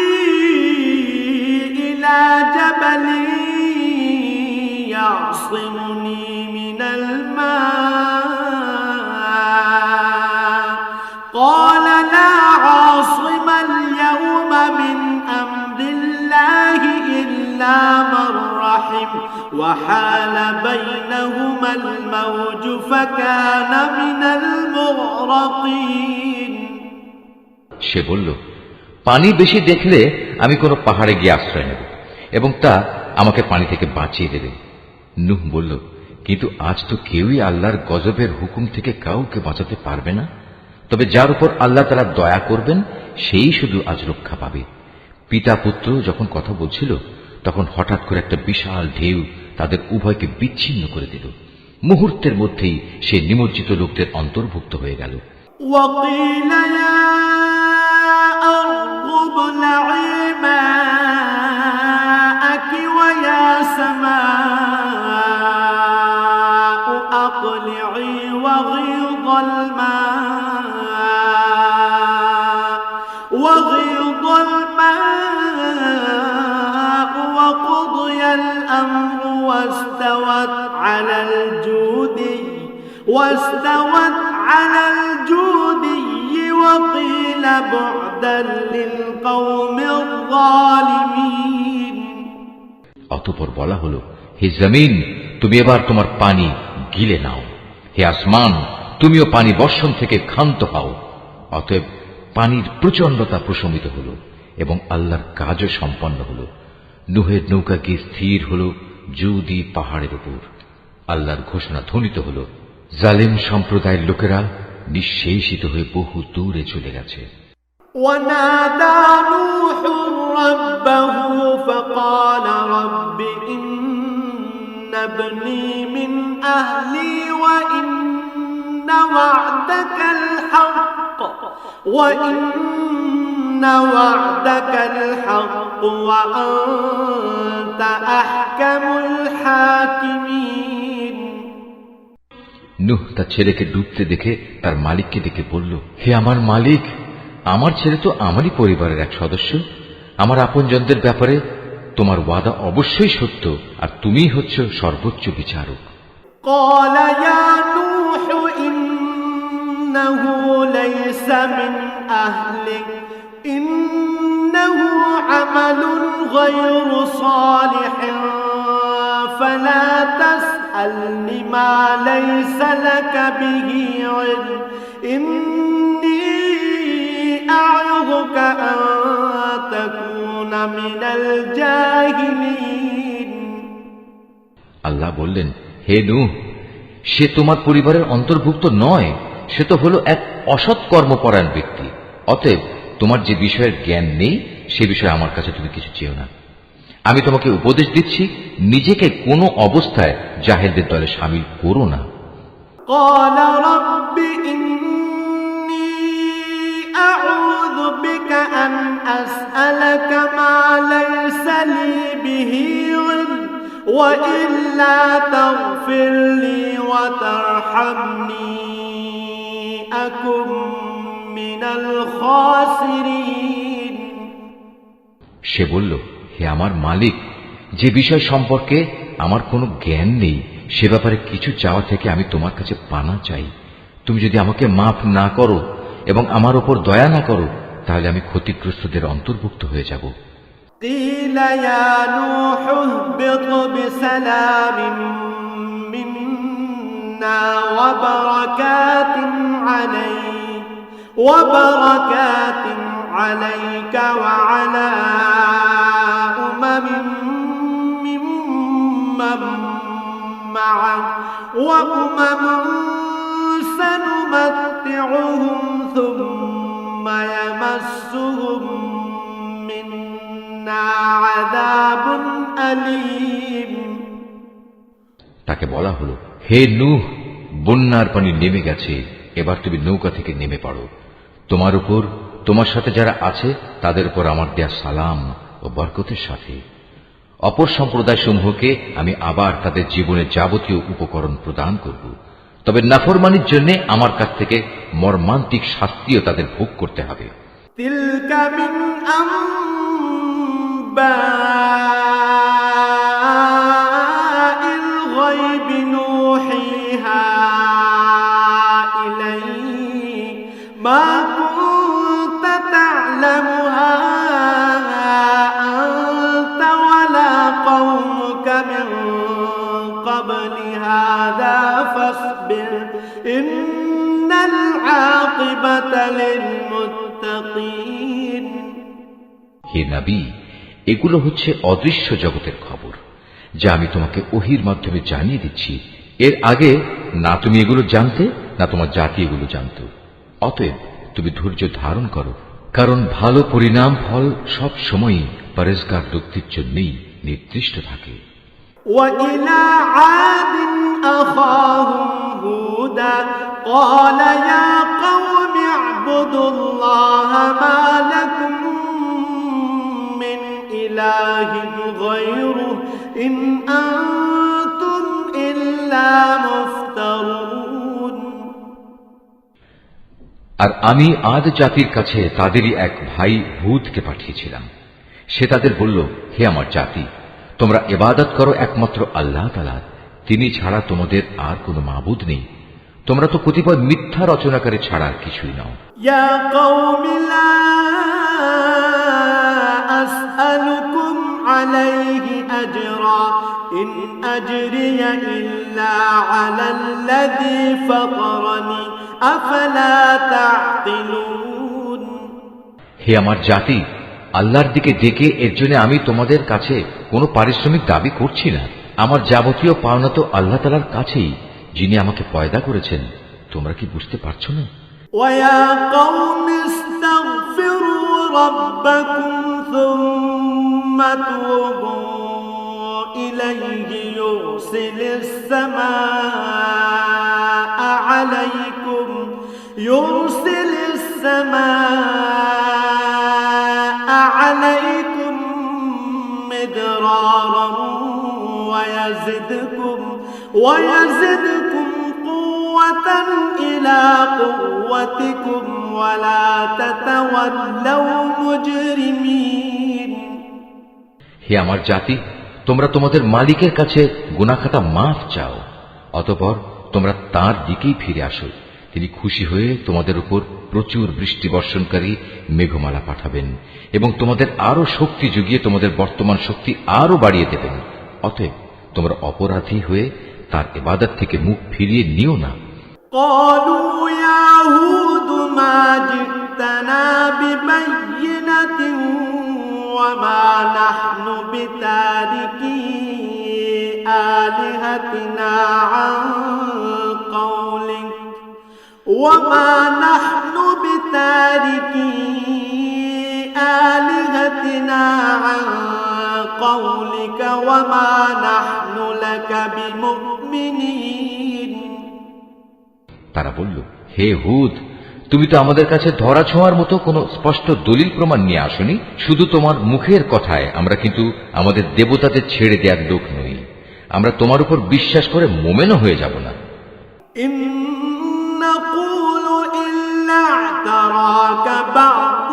إلى جبل يعصمني من الماء قال لا عاصم اليوم من أمر الله إلا من رحم وحال بينهما الموج فكان من المغرقين। সে বলল, পানি বেশি দেখলে আমি কোনো পাহাড়ে গিয়ে আশ্রয় নেব এবং তা আমাকে পানি থেকে বাঁচিয়ে দেবে। নূহ বলল, কিন্তু আজ তো কেউই আল্লাহর গজবের হুকুম থেকে কাউকে বাঁচাতে পারবে না, তবে যার উপর আল্লাহ তাআলা দয়া করবেন সেই শুধু আজ রক্ষা পাবে। পিতা পুত্র যখন কথা বলছিল তখন হঠাৎ করে একটা বিশাল ঢেউ তাদের উভয়কে বিচ্ছিন্ন করে দিল। মুহূর্তের মধ্যেই সে নিমজ্জিত লোকদের অন্তর্ভুক্ত হয়ে গেল। وقيل يا أرض ابلعي ماءك ويا سماء أقلعي وغيض الماء وقضي الأمر واستوت على الجودي وقيل بعدا للقوم الظالمين। অতঃপর বলা হলো, হে জমিন, তুমি এবার তোমার পানি গিলে নাও, হে আসমান, তুমিও পানি বর্ষণ থেকে ক্ষান্ত হও। অতএব পানির প্রচণ্ডতা প্রশমিত হল এবং আল্লাহর কাজও সম্পন্ন হল। নূহের নৌকা গিয়ে স্থির হল জুদি পাহাড়ের উপর। আল্লাহর ঘোষণা ধ্বনিত হল, জালিম সম্প্রদায়ের লোকেরা নিঃশেষিত হয়ে বহু দূরে চলে গেছে। ونادى نوح ربه فقال رب إن ابني من أهلي وإن وعدك الحق وأنت أحكم الحاكمين। নূহ তার ছেলেকে ডুবতে দেখে তার মালিককে ডেকে বলল, হে আমার মালিক, আমার ছেলে তো আমারই পরিবারের এক সদস্য। আমার আপনজনদের ব্যাপারে তোমার ওয়াদা অবশ্যই সত্য, আর তুমিই হচ্ছ সর্বোচ্চ বিচারক। قال يا نوح إنه ليس من أهلك إنه عمل غير صالح فلا تسألني ما ليس لك به علم إني أعظك أن تكون من الجاهلين। আল্লাহ বললেন, হে নূহ, সে তোমার পরিবারের অন্তর্ভুক্ত নয়, সে তো হলো এক অসৎ কর্মপরায়ণ ব্যক্তি। অতএব তোমার যে বিষয়ের জ্ঞান নেই সে বিষয়ে আমার কাছে তুমি কিছু চেও না। আমি তোমাকে উপদেশ দিচ্ছি, নিজেকে কোনো অবস্থায় জাহেলদের দলে শামিল করো না। قال رب إني أعوذ بك أن أسألك ما ليس لي به علم وإلا تغفر لي وترحمني أكن من الخاسرين। সে বলল, হে আমার মালিক, যে বিষয় সম্পর্কে আমার কোনো জ্ঞান নেই সে ব্যাপারে কিছু চাওয়া থেকে আমি তোমার কাছে পানা চাই। তুমি যদি আমাকে মাফ না করো এবং আমার উপর দয়া না করো, তাহলে আমি ক্ষতিগ্রস্তদের অন্তর্ভুক্ত হয়ে যাব। قيل يا نوح اهبط بسلام منا وبركات عليك وعلى أمم ممن معك وأمم سنمتعهم ثم يمسهم منا عذاب أليم। তাকে বলা হলো, হে নূহ, বন্যার পানি নেমে গেছে, এবার তুমি নৌকা থেকে নেমে পড়ো। তোমার উপর, তোমার সাথে যারা আছে তাদের উপর আমার দেয়া সালাম ও বরকতের সাথে। অপর সম্প্রদায় সমূহকে আমি আবার তাদের জীবনে যাবতীয় উপকরণ প্রদান করব, তবে নাফরমানির জন্য আমার কাছ থেকে মর্মান্তিক শাস্তিও তাদের ভোগ করতে হবে। تلك من أنباء الغيب نوحيها إليك ما كنت تعلمها أنت ولا قومك من قبل هذا فاصبر إن العاقبة للمتقين। হে নবী, এগুলো হচ্ছে অদৃশ্য জগতের খবর যা আমি তোমাকে ওহির মাধ্যমে জানিয়ে দিচ্ছি। এর আগে না তুমি এগুলো জানতে, না তোমার জাতি এগুলো জানত। অতএব তুমি ধৈর্য ধারণ করো, কারণ ভালো পরিণাম ফল সব সময়ই পরেজগার ব্যক্তির জন্যই নির্দিষ্ট থাকে। وإلى عاد أخاهم هودا قال يا قوم اعبدوا الله ما لكم من إله غيره إن أنتم إلا مفترون। আর আমি আদ জাতির কাছে তাদেরই এক ভাই হুদকে পাঠিয়েছিলাম। সে তাদের বলল, হে আমার জাতি, তোমরা ইবাদত করো একমাত্র আল্লাহ তাআলার, তিনি ছাড়া তোমাদের আর কোনো মাবুদ নেই। তোমরা তো কতিপয় মিথ্যা রচনাকারী ছাড়া আর কিছুই নাও। ইয়া কওমি লা আসআলুকুম আলাইহি আজরা ইন আজরিয়া ইল্লা আলাল্লাযী ফাতারানি আফালা তা'কিলুন। হে আমার জাতি, আল্লাহর দিকে ডেকে এর জন্য আমি তোমাদের কাছে কোনো পারিশ্রমিক দাবি করছি না। আমার যাবতীয় পাওনা তো আল্লাহ তাআলার কাছেই, যিনি আমাকে পয়দা করেছেন। তোমরা কি বুঝতে পারছো না? ওয়া কওমি ইস্তাগফিরু রাব্বাকুম সুম্মা তুবু ইলাইহি ইউরসিলিস সামাআ আলাইকুম মিদরারান ويزدكم قوة إلى قوتكم ولا تتولوا مجرمين হে আমার জাতি, তোমরা তোমাদের মালিকের কাছে গুনাহখাতা মাফ চাও, অতঃপর তোমরা তার দিকেই ফিরে আসো। তিনি খুশি হয়ে তোমাদের উপর প্রচুর বৃষ্টি বর্ষণকারী মেঘমালা পাঠাবেন এবং তোমাদের আরো শক্তি যুগিয়ে তোমাদের বর্তমান শক্তি আরো বাড়িয়ে দেবেন। অতএব তোমরা অপরাধী হয়ে তার ইবাদত থেকে মুখ ফিরিয়ে নিও না। قالوا يا هود ما جئتنا ببينة وما نحن بتاركي آلهتنا عن قولك وما نحن بتاركي آلهتنا عن قولك وما نحن لك بمؤمنين তারা বলল, হে হুদ, তুমি তো আমাদের কাছে ধরা ছোঁয়ার মতো কোনো স্পষ্ট দলিল প্রমাণ নিয়ে আসনি। শুধু তোমার মুখের কথায় আমরা কিন্তু আমাদের দেবতাদের ছেড়ে দেওয়ার লোক নই। আমরা তোমার উপর বিশ্বাস করে মোমেনও হয়ে যাব না। إن نقول إلا اعتراك بعض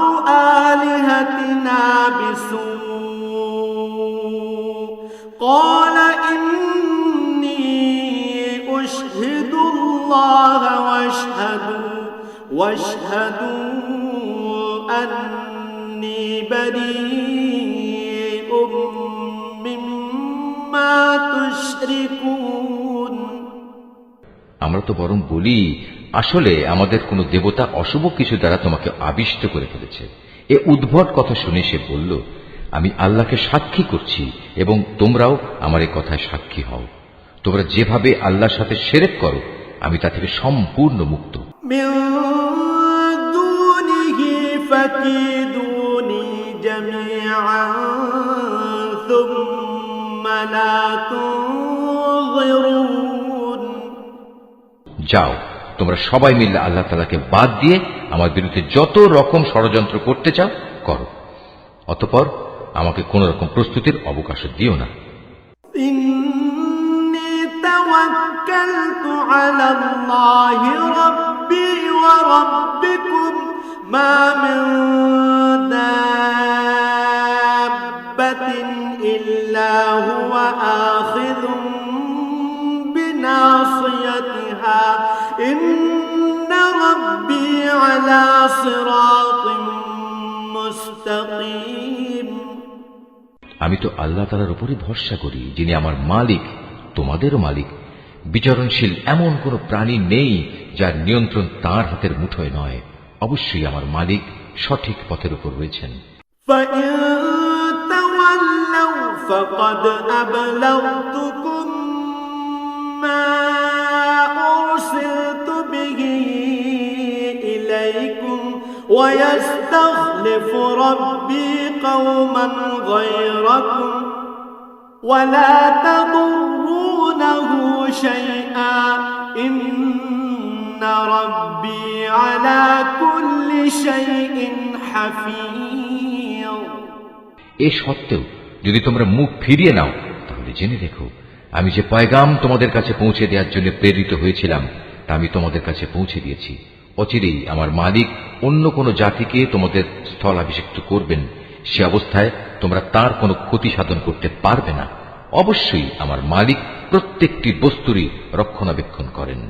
آلهتنا بسوء قال إني أشهد الله واشهدوا أني بريء مما تشركون আমরা তো বরং বলি, আসলে আমাদের কোনো দেবতা অশুভ কিছু দ্বারা তোমাকে আবিষ্ট করে ফেলেছে। এ উদ্ভট কথা শুনে সে বলল, আমি আল্লাহকে সাক্ষী করছি এবং তোমরাও আমার এই কথায় সাক্ষী হও। তোমরা যেভাবে আল্লাহর সাথে শিরক করো, আমি তা থেকে সম্পূর্ণ মুক্ত। من دونه فكيدوني جميعا ثم لا تنظرون যাও, তোমরা সবাই মিলে আল্লাহ তাআলাকে বাদ দিয়ে আমার বিরুদ্ধে যত রকম ষড়যন্ত্র করতে চাও করো, অতঃপর আমাকে কোন রকম প্রস্তুতির অবকাশ দিও না। إني توكلت على الله ربي وربكم ما من دابة إلا هو آخذ بناصيتها إن ربي على صراط مستقيم আমি তো আল্লাহ তাআলার উপরই ভরসা করি, যিনি আমার মালিক, তোমাদেরও মালিক। বিচরণশীল এমন কোন প্রাণী নেই যার নিয়ন্ত্রণ তার হাতের মুঠোয় নয়। অবশ্যই আমার মালিক সঠিক পথের উপর রয়েছেন। فإن تولوا فقد أبلغتكم ما أرسلت به إليكم ويستخلف ربي قوما غيركم ولا تضرونه شيئا إن ربي على كل شيء حفيظ এ সত্ত্বেও যদি তোমরা মুখ ফিরিয়ে নাও, তাহলে জেনে রেখো, আমি যে পয়গাম তোমাদের কাছে পৌঁছে দেওয়ার জন্য প্রেরিত হয়েছিলাম তা আমি তোমাদের কাছে পৌঁছে দিয়েছি। অচিরেই আমার মালিক অন্য কোন জাতিকে তোমাদের স্থলাভিষিক্ত করবেন। সে অবস্থায় তোমরা তার কোনো ক্ষতি সাধন করতে পারবে না। অবশ্যই আমার মালিক প্রত্যেকটি বস্তুরই রক্ষণাবেক্ষণ করেন।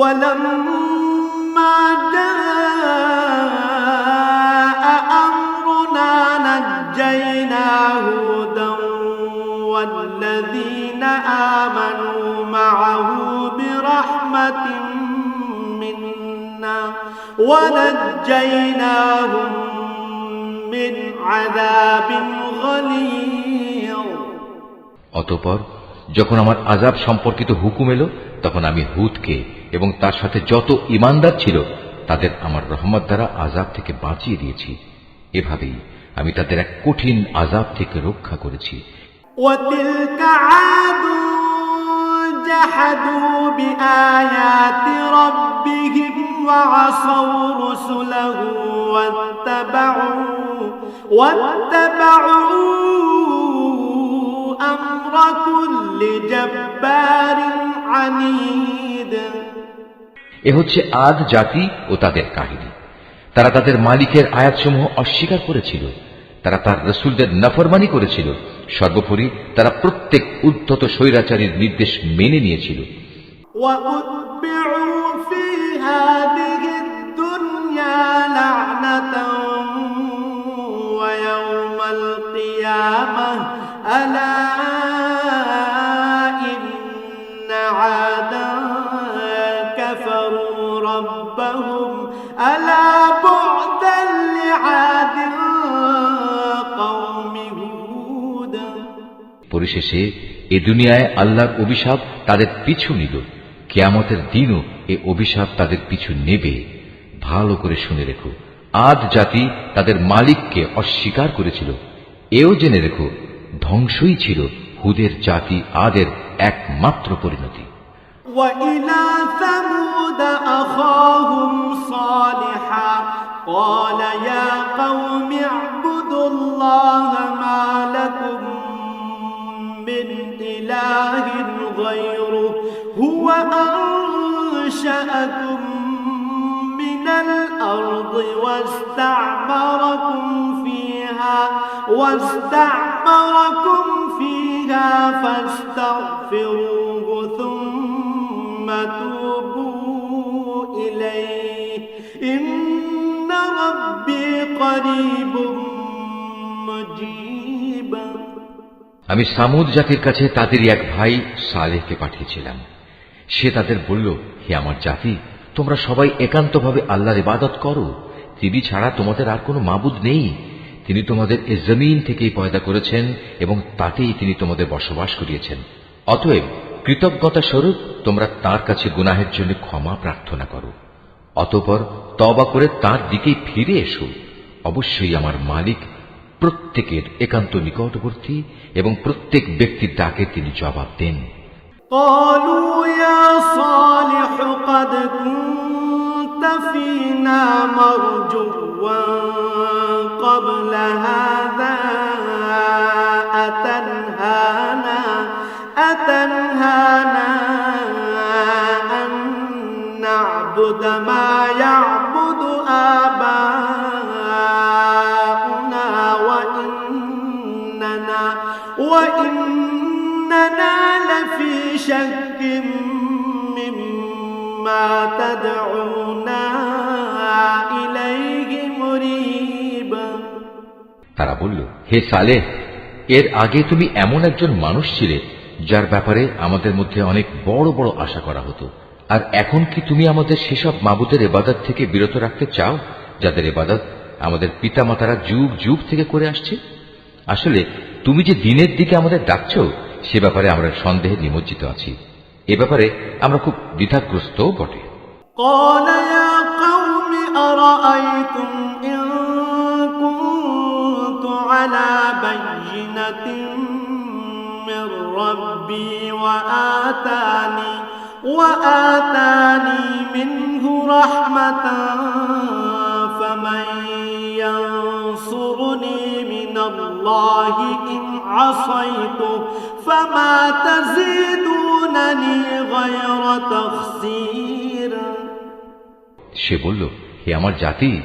ولما جاء أمرنا نجينا هودا والذين آمنوا معه برحمة منا ونجيناهم من عذاب غليظ অতঃপর যখন আমার আযাব সম্পর্কিত হুকুম এলো, তখন আমি হুদকে এবং তার সাথে যত ঈমানদার ছিল তাদের আমার রহমত দ্বারা আযাব থেকে বাঁচিয়ে দিয়েছি। এভাবেই আমি তাদের এক কঠিন আযাব থেকে রক্ষা করেছি। وتلك عاد جحدوا بآيات ربهم وعصوا رسله واتبعوا أمر كل جبار عنيد এ হচ্ছে আদ জাতি ও তাদের কাহিনী। তারা তাদের মালিকের আয়াতসমূহ অস্বীকার করেছিল, তারা তার রসুলদের নাফরমানি করেছিল, সর্বোপরি তারা প্রত্যেক উদ্ধত স্বৈরাচারীর নির্দেশ মেনে নিয়েছিল। وَأُتْبِعُوا فِي هَٰذِهِ الدُّنْيَا لَعْنَةً وَيَوْمَ الْقِيَامَةِ أَلَا إِنَّ عَادًا كَفَرُوا رَبَّهُمْ أَلَا بُعْدًا لِعَادٍ قَوْمِ هُودٍ। পরিশেষে এ দুনিয়ায় আল্লাহর অভিশাপ তাদের পিছু নিল, কিয়ামতের দিনও এ অভিশাপ তাদের পিছু নেবে। ভালো করে শুনে রেখো, আদ জাতি তাদের মালিককে অস্বীকার করেছিল। এও জেনে রেখো, ধ্বংসই ছিল হুদের জাতি আদের একমাত্র পরিণতি। وَإِلَى ثَمُودَ أَخَاهُمْ صَالِحًا قَالَ يَا قَوْمِ اعْبُدُوا اللَّهَ مَا لَكُمْ مِنْ إِلَٰهٍ غَيْرُهُ هُوَ أَنشَأَكُم مِّنَ الْأَرْضِ وَاسْتَعْمَرَكُمْ فِيهَا فَاسْتَغْفِرُوهُ ثُمَّ تُوبُوا إِلَيْهِ إِنَّ رَبِّي قَرِيبٌ مُّجِيبٌ। আমি সামুদ জাতির কাছে তাদেরই এক ভাই সালেহকে পাঠিয়েছিলাম। সে তাদের বলল, হে আমার জাতি, তোমরা সবাই একান্তভাবে আল্লাহর ইবাদত করো। তিনি ছাড়া তোমাদের আর কোনো মাবুদ নেই। তিনি তোমাদের এ জমিন থেকেই পয়দা করেছেন এবং তাতেই তিনি তোমাদের বসবাস করিয়েছেন। অতএব কৃতজ্ঞতা স্বরূপ তোমরা তার কাছে গুনাহের জন্য ক্ষমা প্রার্থনা করো, অতঃপর তওবা করে তার দিকেই ফিরে এসো। অবশ্যই আমার মালিক প্রত্যেকের একান্ত নিকটবর্তী এবং প্রত্যেক ব্যক্তির ডাকে তিনি জবাব দেন। قالوا يا صالح قد كنت فينا مرجوا قبل هذا أتنهانا أن نعبد ما يعبد آباؤنا وإننا لفي شك مما تدعونا إليه مريب। তারা বলল, হে সালেহ, এর আগে তুমি এমন একজন মানুষ ছিলে যার ব্যাপারে আমাদের মধ্যে অনেক বড় বড় আশা করা হতো। আর এখন কি তুমি আমাদের সেসব মাবুদের ইবাদত থেকে বিরত রাখতে চাও যাদের ইবাদত আমাদের পিতামাতারা যুগ যুগ থেকে করে আসছে? আসলে তুমি যে দিনের দিকে আমাদের ডাকছ সে ব্যাপারে আমরা সন্দেহে নিমজ্জিত আছি। এ ব্যাপারে আমরা খুব দ্বিধাগ্রস্তও বটে। قال يا قوم أرأيتم إن كنت على بينة من ربي وآتاني منه رحمة فمن ينصرني من الله إن عصيته فما تزيدونني غير تخسير। সে বলল, হে আমার জাতি,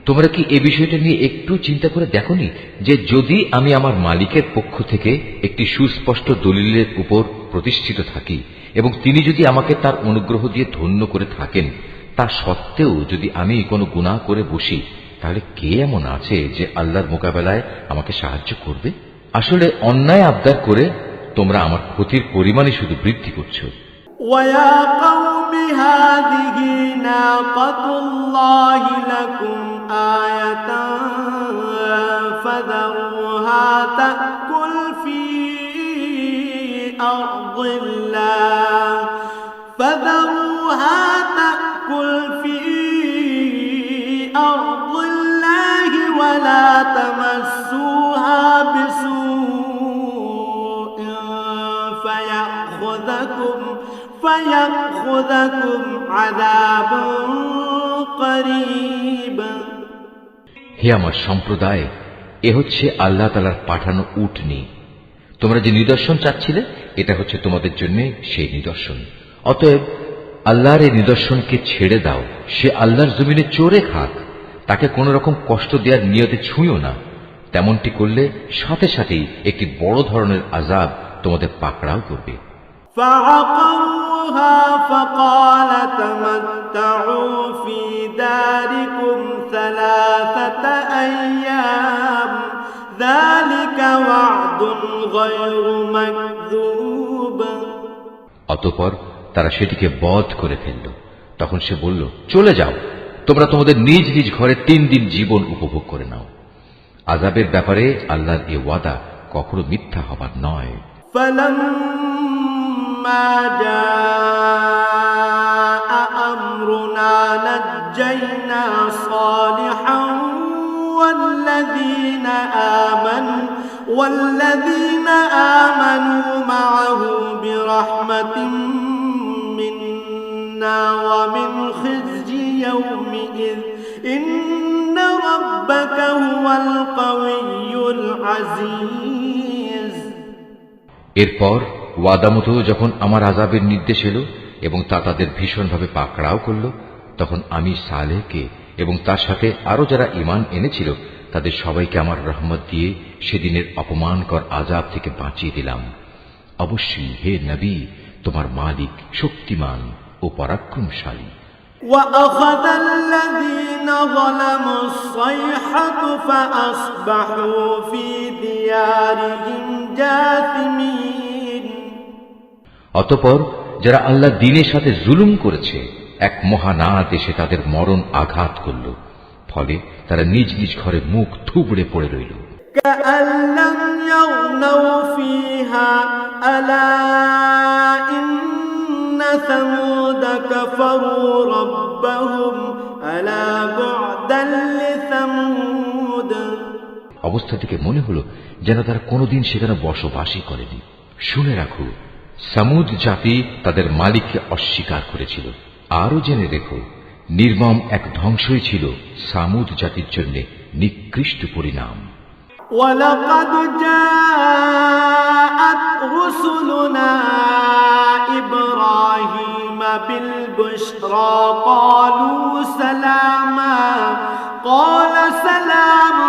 তোমরা কি এ বিষয়টা নিয়ে একটু চিন্তা করে দেখোনি যে যদি আমি আমার মালিকের পক্ষ থেকে একটি সুস্পষ্ট দলিলের উপর প্রতিষ্ঠিত থাকি এবং তিনি যদি আমাকে তার অনুগ্রহ দিয়ে ধন্য করে থাকেন, তা সত্ত্বেও যদি আমি কোনো গুনাহ করে বসি, তাহলে কে এমন আছে যে আল্লাহর মোকাবেলায় আমাকে সাহায্য করবে? আসলে অন্যায় আবদার করে তোমরা আমার ক্ষতির পরিমাণই শুধু বৃদ্ধি করছো। وَيَا قَوْمِ هَٰذِهِ نَاقَةُ اللَّهِ لَكُمْ آيَةً فَذَرُوهَا تَأْكُلْ فِي أَرْضِ اللَّهِ وَلَا تَمَسُّوهَا بِسُوءٍ فَيَأْخُذَكُمْ عَذَابٌ قَرِيبٌ। হে আমার সম্প্রদায়, এ হচ্ছে আল্লাহ তাআলার পাঠানো উটনী। তোমরা যে নিদর্শন চাচ্ছিলে, এটা হচ্ছে তোমাদের জন্য সেই নিদর্শন। অতএব আল্লাহর এই নিদর্শনকে ছেড়ে দাও, সে আল্লাহর জমিনে চড়ে খাক, তাকে কোন রকম কষ্ট দেওয়ার নিয়তে ছুঁয়ো না। তেমনটি করলে সাথে সাথেই একটি বড় ধরনের আযাব তোমাদের পাকড়াও করবে। فعقروها فقال تمتعوا في داركم 3 أيام ذلك وعد غير مكذوب। অতঃপর তারা সেটিকে বধ করে ফেলল। তখন সে বলল, চলে যাও, তোমরা তোমাদের নিজ নিজ ঘরে 3 দিন জীবন উপভোগ করে নাও। আযাবের ব্যাপারে আল্লাহর এ ওয়াদা কখনো মিথ্যা হবার নয়। فلما جاء أمرنا نجينا صالحا والذين آمنوا معه برحمة منا ومن خزي يومئذ إن ربك هو القوي العزيز। এরপর ওয়াদা মতো যখন আমার আযাবের নির্দেশ এলো এবং তা তাদের ভীষণভাবে পাকড়াও করল, তখন আমি সালেহকে এবং তার সাথে আরো যারা ঈমান এনেছিল তাদের সবাইকে আমার রহমত দিয়ে সেদিনের অপমানকর আযাব থেকে বাঁচিয়ে দিলাম। অবশ্যই হে নবী, তোমার মালিক শক্তিমান ও পরাক্রমশালী। وأخذ الذين ظلموا الصيحة فأصبحوا في ديارهم جاثمين। অতঃপর যারা আল্লাহ দ্বীনের সাথে জুলুম করেছে, এক মহানাদ এসে তাদের মরণ আঘাত করল, ফলে তারা নিজ নিজ ঘরে মুখ থুবড়ে পড়ে রইল। كأن لم يغنوا فيها ألا إن ثمود كفروا ربهم ألا بعدا لثمود। অবস্থা থেকে মনে হলো যেন তারা কোনোদিন সেখানে বসবাসই করেনি। শুনে রাখো, সামুদ জাতি তাদের মালিককে অস্বীকার করেছিল। আরো জেনে রেখো, নির্মম এক ধ্বংসই ছিল সামুদ জাতির জন্য নিকৃষ্ট পরিণাম। ولقد جاءت رسلنا إبراهيم بالبشرى قالوا سلاما قال سلام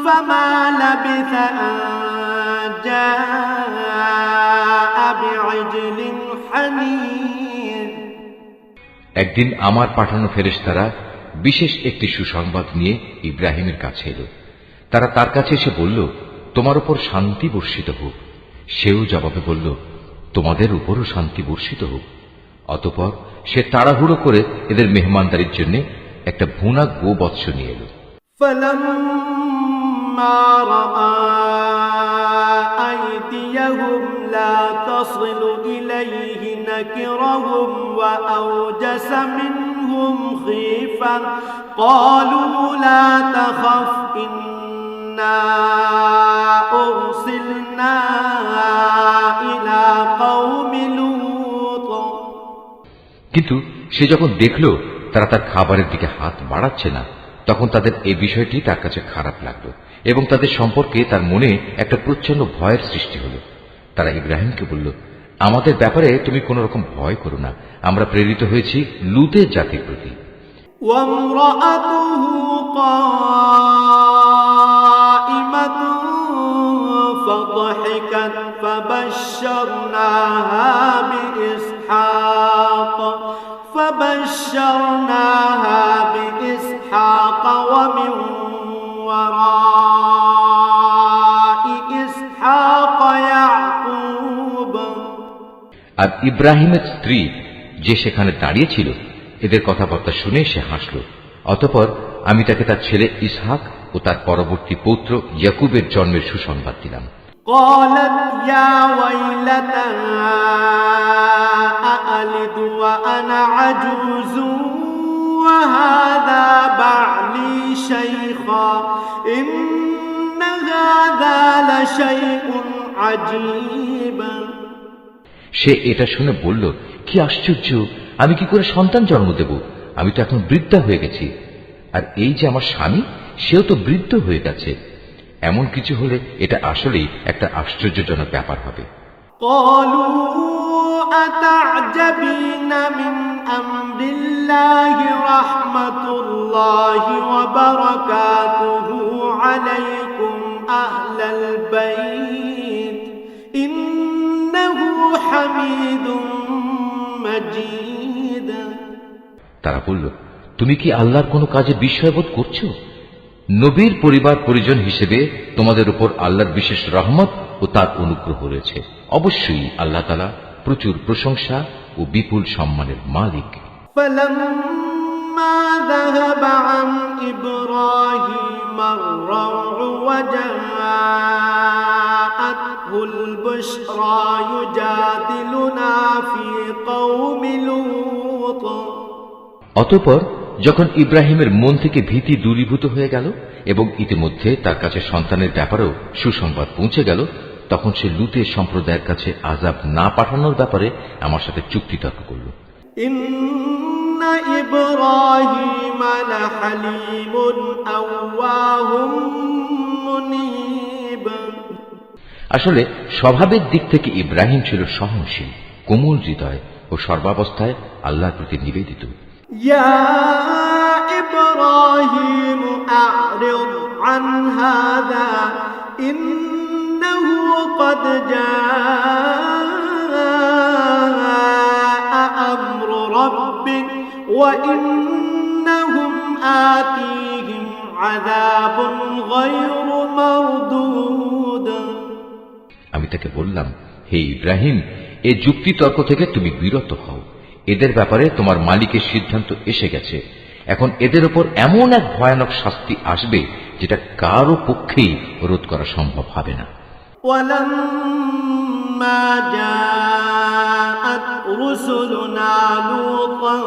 فما لبث أن جاء بعجل حنيذ। একদিন আমার পাঠানো ফেরেশতারা বিশেষ একটি সুসংবাদ নিয়ে ইব্রাহিমের কাছে এলো। তারা তার কাছে এসে বলল, তোমার উপর শান্তি বর্ষিত হোক। সেও জবাবে বলল, তোমাদের উপরও শান্তি বর্ষিত হোক। অতঃপর সে তাড়াহুড়ো করে এদের মেহমানদারির জন্য একটা ভুনা গোবৎস নিয়ে এলো। فلما رأى أيديهم لا تصل إليه نكرهم وأوجس منهم خيفة قالوا لا تخف إنا أرسلنا إلى قوم لوط। কিন্তু সে যখন দেখল তারা তার খাবারের দিকে হাত বাড়াচ্ছে না, তখন তাদের এই বিষয়টি তার কাছে খারাপ লাগলো এবং তাদের সম্পর্কে তার মনে একটা প্রচন্ড ভয়ের সৃষ্টি হলো। তারা ইব্রাহিমকে বলল, আমাদের ব্যাপারে তুমি কোন রকম ভয় করো না, আমরা প্রেরিত হয়েছি লুতের জাতির প্রতি। وامرأته قائمة فضحكت فبشرناها بإسحاق ومن وراء إسحاق يعقوب। আর ইব্রাহিমের স্ত্রী যে সেখানে দাঁড়িয়ে ছিল, এদের কথাবার্তা শুনে সে হাসল। অতঃপর আমি তাকে তার ছেলে ইসহাক ও তার পরবর্তী পৌত্র ইয়াকুবের জন্মের সুসংবাদ দিলাম। قالت يا ويلتى أألد وأنا عجوز وهذا بعلي شيخا إن هذا لشيء عجيب। সে এটা শুনে বলল, কি আশ্চর্য, আমি কি করে সন্তান জন্ম দেব? আমি তো এখন বৃদ্ধা হয়ে গেছি, আর এই যে আমার স্বামী, সেও তো বৃদ্ধ হয়ে গেছে। এমন কিছু হলে এটা আসলেই একটা আশ্চর্যজনক ব্যাপার হবে। قالوا أتعجبين من أمر الله رحمة الله وبركاته عليكم أهل البيت إنه حميد مجيد তারা বলল, তুমি কি আল্লাহর কোনো কাজে বিস্ময়বোধ করছো? নবীর পরিবার পরিজন হিসেবে তোমাদের উপর আল্লাহর বিশেষ রহমত ও তার অনুগ্রহ রয়েছে। অবশ্যই আল্লাহ তাআলা প্রচুর প্রশংসা ও বিপুল সম্মানের মালিক। فلما ذهب عن إبراهيم الروع وجاءته البشرى يجادلنا في قوم لوط অতঃপর যখন ইব্রাহিমের মন থেকে ভীতি দূরীভূত হয়ে গেল এবং ইতিমধ্যে তার কাছে সন্তানের ব্যাপারেও সুসংবাদ পৌঁছে গেল, তখন সে লুতের সম্প্রদায়ের কাছে আযাব না পাঠানোর ব্যাপারে আমার সাথে চুক্তিতর্ক করল। إن إبراهيم لحليم أواه منيب আসলে স্বভাবের দিক থেকে ইব্রাহিম ছিল সহনশীল, কোমল হৃদয় ও সর্বাবস্থায় আল্লাহর প্রতি নিবেদিত। يا إبراهيم أعرض عن هذا إنه قد جاء أمر ربك وإنهم آتيهم عذاب غير مردود আমি তাকে বললাম, হে ইব্রাহিম, এই যুক্তিতর্ক থেকে তুমি বিরত হও। এদের ব্যাপারে তোমার মালিকের সিদ্ধান্ত এসে গেছে। এখন এদের উপর এমন এক ভয়ানক শাস্তি আসবে যেটা কারো পক্ষেই রোধ করা সম্ভব হবে না। ولما جاءت رسلنا لوطا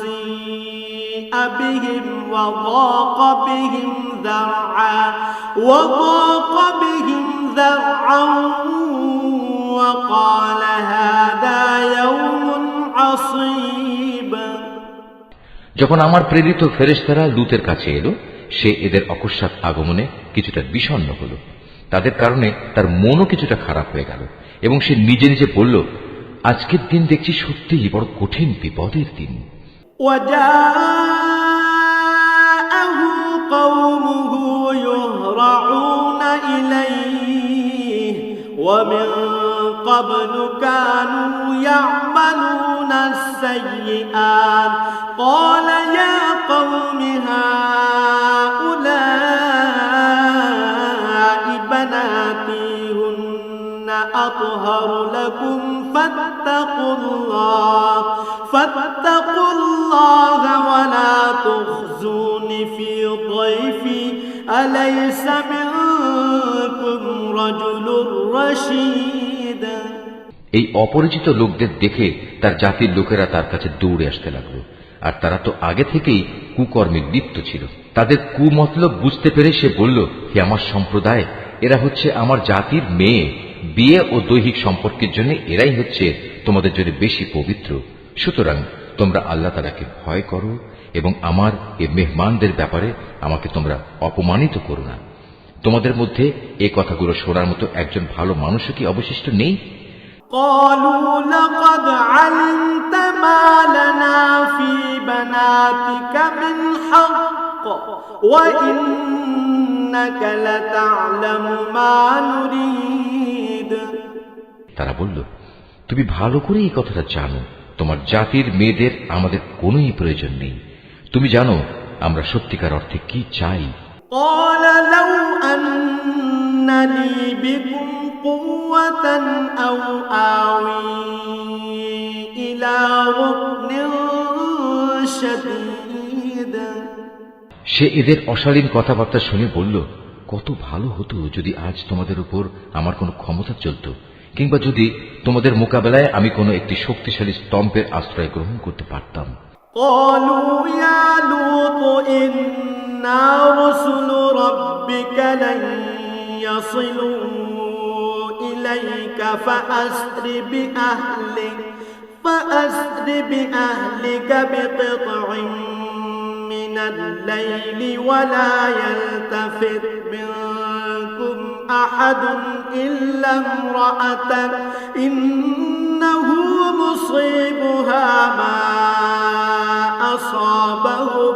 سيء بهم وضاق بهم ذرعا وقال هذا يوم عصيب যখন আমার প্রেরিত ফেরেশতারা লূতের কাছে এলো, সে এদের অকস্মাৎ আগমনে কিছুটা বিষণ্ণ হল। তাদের কারণে তার মনও কিছুটা খারাপ হয়ে গেল এবং সে নিজে নিজে বলল, আজকের দিন দেখছি সত্যিই বড় কঠিন বিপদের দিন। وجاءه قومه يهرعون إليه ومن قبل كانوا يعملون السيئات قال يا قوم هؤلاء بناتي هن أطهر لكم فاتقوا الله ولا تخزون في ضيفي أليس منكم رجل رشيد এই অপরিচিত লোকদের দেখে তার জাতির লোকেরা তার কাছে দৌড়ে আসতে লাগলো, আর তারা তো আগে থেকেই কুকর্মে লিপ্ত ছিল। তাদের কুমতলব বুঝতে পেরে সে বলল, হে আমার সম্প্রদায়, এরা হচ্ছে আমার জাতির মেয়ে। বিয়ে ও দৈহিক সম্পর্কের জন্য এরাই হচ্ছে তোমাদের জন্য বেশি পবিত্র। সুতরাং তোমরা আল্লাহ তাআলাকে ভয় করো এবং আমার এ মেহমানদের ব্যাপারে আমাকে তোমরা অপমানিত করো না। তোমাদের মধ্যে এই কথাগুলো শোনার মতো একজন ভালো মানুষও কি অবশিষ্ট নেই? قالوا لقد علمت ما لنا في بناتك من حق وإنك لتعلم ما نريد তারা বলল, তুমি ভালো করে এই কথাটা জানো, তোমার জাতির মেয়েদের আমাদের কোনোই প্রয়োজন নেই। তুমি জানো আমরা সত্যিকার অর্থে কি চাই। قال لو أن لي بكم قوة أو آوي إلى ركن شديد সে এদের অশালীন কথাবার্তা শুনে বলল, কত ভালো হতো যদি আজ তোমাদের উপর আমার কোনো ক্ষমতা চলত, কিংবা যদি তোমাদের মোকাবেলায় আমি কোনো একটি শক্তিশালী স্তম্ভের আশ্রয় গ্রহণ করতে পারতাম। قالوا يا لوط إنا رسل ربك لن يصلوا إليك فأسر بأهلك بقطع من الليل ولا يلتفت منكم أحد إلا امرأتك مصيبها ما أصابهم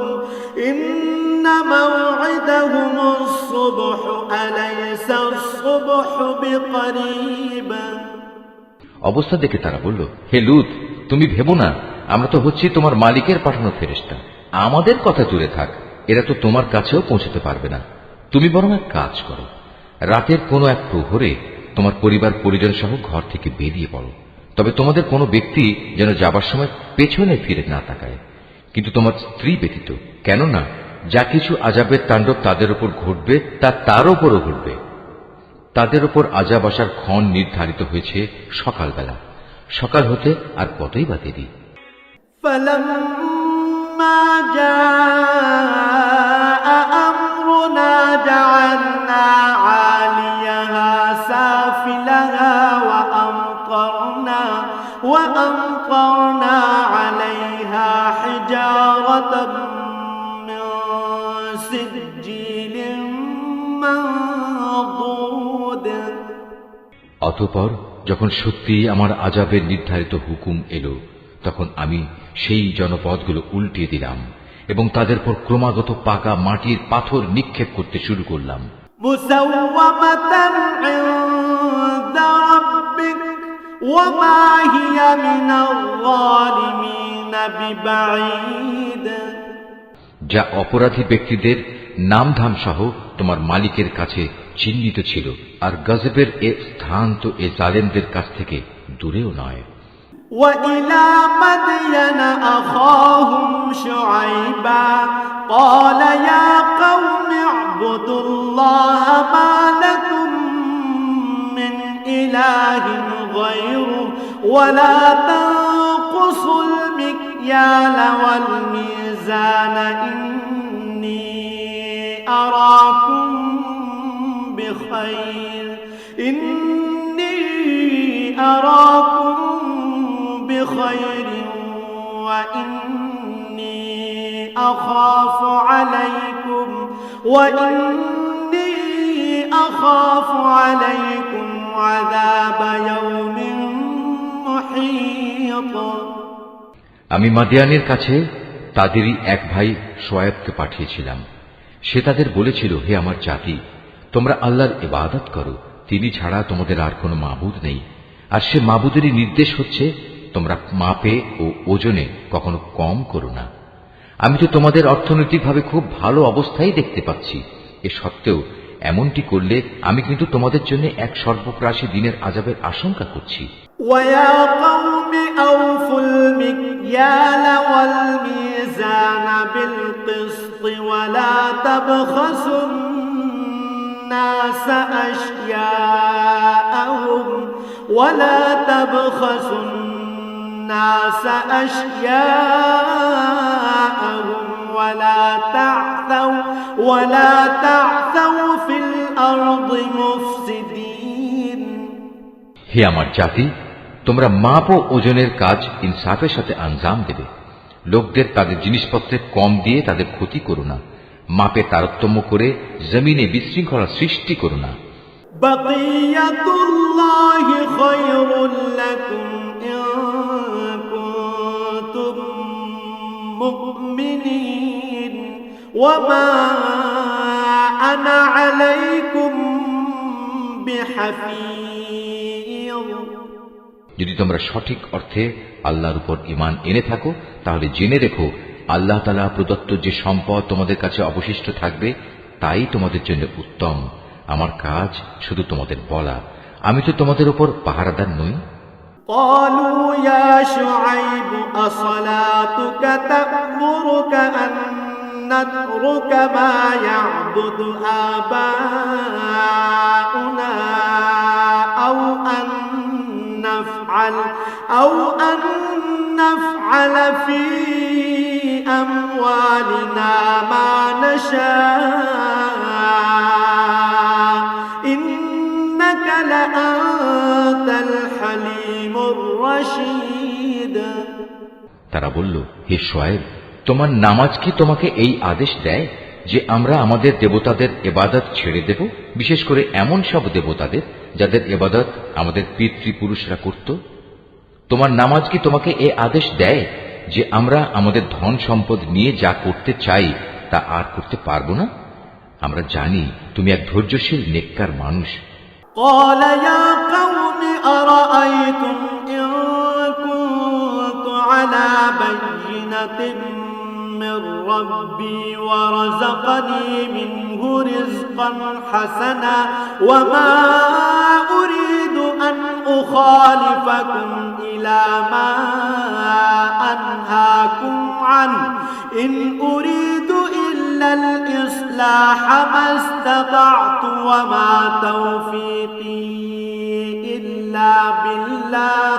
إن موعدهم الصبح أليس الصبح بقريب অবস্থা দেখে তারা বলল, হে লূত, তুমি ভেবো না আমরা তো হচ্ছি তোমার মালিকের পাঠানো ফেরেশতা। আমাদের কথা দূরে থাক, এরা তো তোমার কাছেও পৌঁছতে পারবে না। তুমি বরং এক কাজ করো, রাতের কোনো এক প্রহরে তোমার পরিবার পরিজন সহ ঘর থেকে বেরিয়ে পড়ো। তবে তোমাদের কোনো ব্যক্তি যেন যাবার সময় পেছনে ফিরে না তাকায়, কিন্তু তোমার স্ত্রী ব্যতীত। কেননা যা কিছু আযাবের তাণ্ডব তাদের উপর ঘটবে তা তার উপরও ঘটবে। তাদের উপর আযাব আসার ক্ষণ নির্ধারিত হয়েছে সকালবেলা। সকাল হতে আর কতই বা দেরি। فلما جاء أمرنا جعلنا عاليها سافلها وأمطرنا عليها حجارة من سجيل منضود অতঃপর যখন সত্যি আমার আযাবের নির্ধারিত হুকুম এলো, তখন আমি সেই জনপদগুলো উল্টিয়ে দিলাম এবং তাদের পর ক্রমাগত পাকা মাটির পাথর নিক্ষেপ করতে শুরু করলাম। মুসাওয়ামাতান ইনদা রাব্বিক ওয়া মা হিয়া মিনাল যালিমিন বিবাঈদ, যা অপরাধী ব্যক্তিদের নামধাম সহ তোমার মালিকের কাছে চিহ্নিত ছিল, আর গজবের এ স্থান তো এ জালেমদের কাছ থেকে দূরেও নয়। وإلى مدين أخاهم شعيبا قال يا قوم اعبدوا الله ما لكم من إله غيره ولا تنقصوا المكيال والميزان إني أراكم بخير وإني أخاف عليكم عذاب يوم محيط। আমি মাদিয়ানের কাছে তাদেরই এক ভাই শোয়েবকে পাঠিয়েছিলাম। সে তাদের বলেছিল, হে আমার জাতি, তোমরা আল্লাহর ইবাদত করো, তিনি ছাড়া তোমাদের আর কোনো মাবুদ নেই। আর সে মাবুদেরই নির্দেশ হচ্ছে তোমরা মাপে ও ওজনে কখনো কম করো না। আমি তো তোমাদের অর্থনৈতিকভাবে খুব ভালো অবস্থায় দেখতে পাচ্ছি। এ সত্ত্বেও এমনটি করলে আমি কিন্তু তোমাদের জন্য এক সর্বগ্রাসী দিনের আযাবের আশঙ্কা করছি। وَيَا قَوْمِ أَوْفُوا الْمِكْيَالَ وَالْمِيزَانَ بِالْقِسْطِ وَلَا تَبْخَسُوا النَّاسَ أَشْيَاءَهُمْ ولا تعثوا في الأرض مفسدين। হে আমার জাতি, তোমরা মাপ ও ওজনের কাজ ইনসাফের সাথে আঞ্জাম দেবে। লোকদের তাদের জিনিসপত্রে কম দিয়ে তাদের ক্ষতি করো না। মাপে তারতম্য করে জমিনে বিশৃঙ্খলা সৃষ্টি করো না। বাকিয়াতুল্লাহি খায়রুল লাকুম ইন কুনতুম মুমিনিন ওয়া মা আনা আলাইকুম বিহাফিজ। যদি তোমরা সঠিক অর্থে আল্লাহর উপর ঈমান এনে থাকো, তাহলে জেনে রেখো আল্লাহ তাআলা প্রদত্ত যে সম্পদ তোমাদের কাছে অবশিষ্ট থাকবে তাই তোমাদের জন্য উত্তম। আমার কাজ শুধু তোমাদের বলা, আমি তো তোমাদের উপর পাহারাদার নই। قالوا يا شعيب أصلاتك تأمرك أن نترك ما يعبد آباؤنا أو أن نفعل في أموالنا ما نشاء إنك لأنت الحليم الرشيد। তারা বলল, হে শোয়েব, তোমার নামাজ কি তোমাকে এই আদেশ দেয় যে আমরা আমাদের দেবতাদের ইবাদত ছেড়ে দেব, বিশেষ করে এমন সব দেবতাদের যাদের ইবাদত আমাদের পিতৃপুরুষরা করত? তোমার নামাজ কি তোমাকে এ আদেশ দেয় যে আমরা আমাদের ধন সম্পদ নিয়ে যা করতে চাই তা আর করতে পারবো না? আমরা জানি তুমি এক ধৈর্যশীল নেককার মানুষ। قال يا قوم أرأيتم إن كنت على بينة من ربي ورزقني منه رزقا حسنا وما أريد أن أخالفكم إلى ما أنهاكم عنه إن أريد إلا الإصلاح ما استطعت وما توفيقي إلا بالله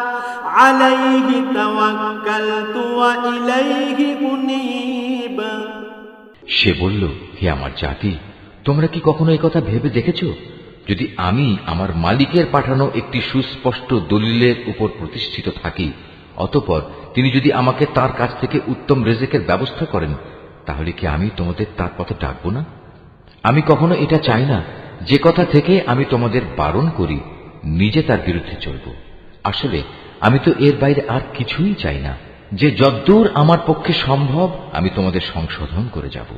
عليه توكلت وإليه أنيب। সে বলল, হে আমার জাতি, তোমরা কি কখনো এই কথা ভেবে দেখেছ, যদি আমি আমার মালিকের পাঠানো একটি সুস্পষ্ট দলিলের উপর প্রতিষ্ঠিত থাকি, অতঃপর তিনি যদি আমাকে তার কাছ থেকে উত্তম রিজিকের ব্যবস্থা করেন, তাহলে কি আমি তোমাদের তার পথে ডাকব না? আমি কখনো এটা চাই না যে কথা থেকে আমি তোমাদের বারণ করি নিজে তার বিরুদ্ধে চলব। আসলে আমি তো এর বাইরে আর কিছুই চাই না, যে যদ্দূর আমার পক্ষে সম্ভব আমি তোমাদের সংশোধন করে যাব।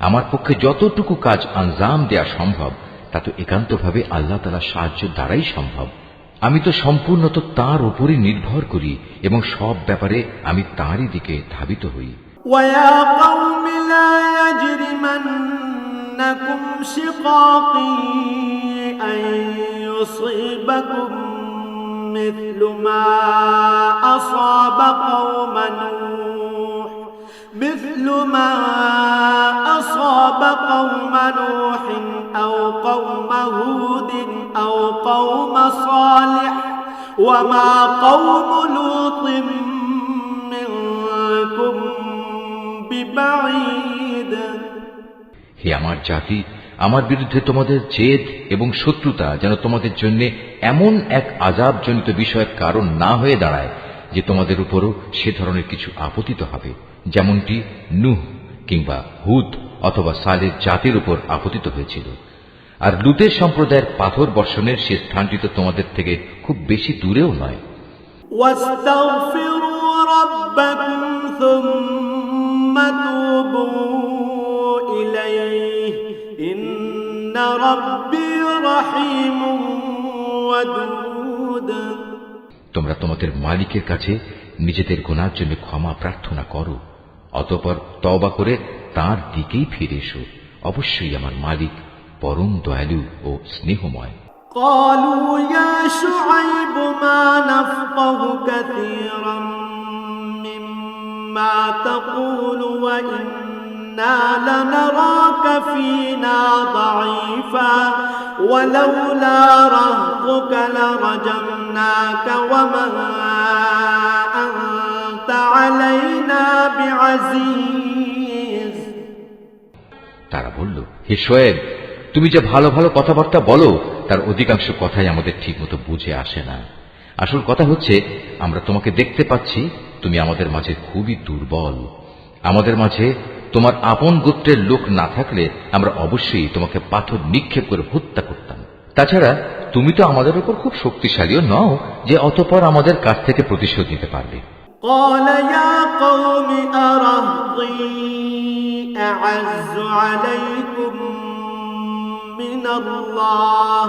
আমার পক্ষে যতটুকু কাজ আঞ্জাম দেয়া সম্ভব তা তো একান্তভাবে আল্লাহ তাআলার সাহায্য দ্বারাই সম্ভব। আমি তো সম্পূর্ণত তার উপরই নির্ভর করি এবং সব ব্যাপারে আমি তাঁরই দিকে ধাবিত হই। ويا قوم لا يجرمنكم شقاقي أن يصيبكم مثل ما أصاب قوم نوح أو قوم هود أو قوم صالح وما قوم لوط منكم ببعيد। হে আমার জাতি, আমার বিরুদ্ধে তোমাদের জেদ এবং শত্রুতা যেন তোমাদের জন্য এমন এক আযাবজনিত বিষয়ের কারণ না হয়ে দাঁড়ায় যে তোমাদের উপরও সে ধরনের কিছু আপতিত হবে, যেমনটি নূহ কিংবা হুদ অথবা সালেহ জাতির উপর আপতিত হয়েছিল। আর লুতের সম্প্রদায়ের পাথর বর্ষণের সে স্থানটি তো তোমাদের থেকে খুব বেশি দূরেও নয়। واستغفروا ربكم ثم توبوا إليه إن ربي رحيم ودود। তোমরা তোমাদের মালিকের কাছে নিজেদের গুনার জন্য ক্ষমা প্রার্থনা করো, অতঃপর তওবা করে তার দিকেই ফিরে এসো। অবশ্যই আমার মালিক পরম দয়ালু ও স্নেহময়। قالوا يا شعيب ما نفقه كثيرا مما تقول وإنا لنراك فينا ضعيفا ولولا رهطك لرجمناك وما أنت علينا بعزيز। তারা বলল, হে শোয়েব, তুমি যে ভালো ভালো কথাবার্তা বলো তার অধিকাংশ কথাই আমাদের ঠিকমতো বুঝে আসে না। আসল কথা হচ্ছে, আমরা তোমাকে দেখতে পাচ্ছি তুমি আমাদের মাঝে খুবই দুর্বল। আমাদের মাঝে তোমার আপন গোত্রের লোক না থাকলে আমরা অবশ্যই তোমাকে পাথর নিক্ষেপ করে হত্যা করতাম। তাছাড়া তুমি তো আমাদের উপর খুব শক্তিশালীও নও যে অতঃপর আমাদের কাছ থেকে প্রতিশোধ নিতে পারবে। قال يا قوم أرهطي أعز عليكم من الله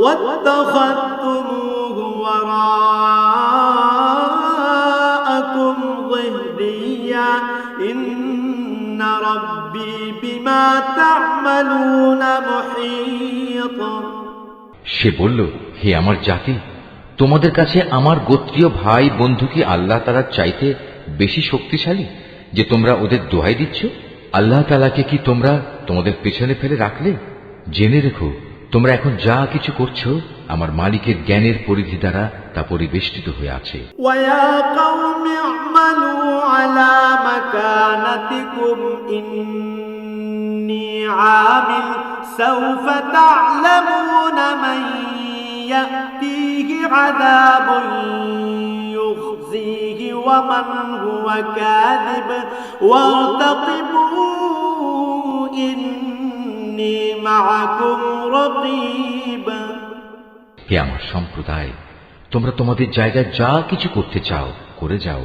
واتخذتموه وراءكم ظهريا إن ربي بما تعملون محيط। সে বলল, হে আমার জাতি, তোমাদের কাছে আমার গোত্রীয় ভাই বন্ধু কি আল্লাহ তাআলার চাইতে বেশি শক্তিশালী যে তোমরা ওদের দোহাই দিচ্ছ? আল্লাহ তাআলাকে কি তোমরা তোমাদের পেছনে ফেলে রাখলে? জেনে রেখো, তোমরা এখন যা কিছু করছো আমার মালিকের জ্ঞানের পরিধি দ্বারা তা পরিবেষ্টিত হয়ে আছে। ويا قوم اعملوا على مكانتكم إني عامل سوف تعلمون من يأتيه عذاب يخزيه ومن هو كاذب وارتقبوا إني معكم رقيب। হে আমার সম্প্রদায়, তোমরা তোমাদের জায়গায় যা কিছু করতে চাও করে যাও,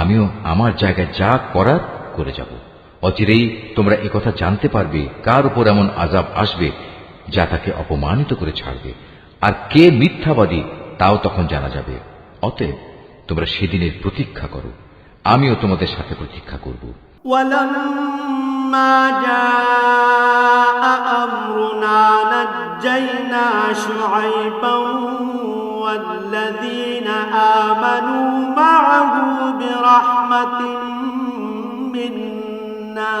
আমিও আমার জায়গায় যা করার করে যাব। অচিরেই তোমরা একথা জানতে পারবে কার উপর এমন আযাব আসবে যা তাকে অপমানিত করে ছাড়বে, আর কে মিথ্যাবাদী তাও তখন জানা যাবে। অতএব তোমরা সেদিনের প্রতীক্ষা করো, আমিও তোমাদের সাথে প্রতীক্ষা করব। ولما جاء أمرنا نجينا شعيبا والذين آمنوا معه برحمة منا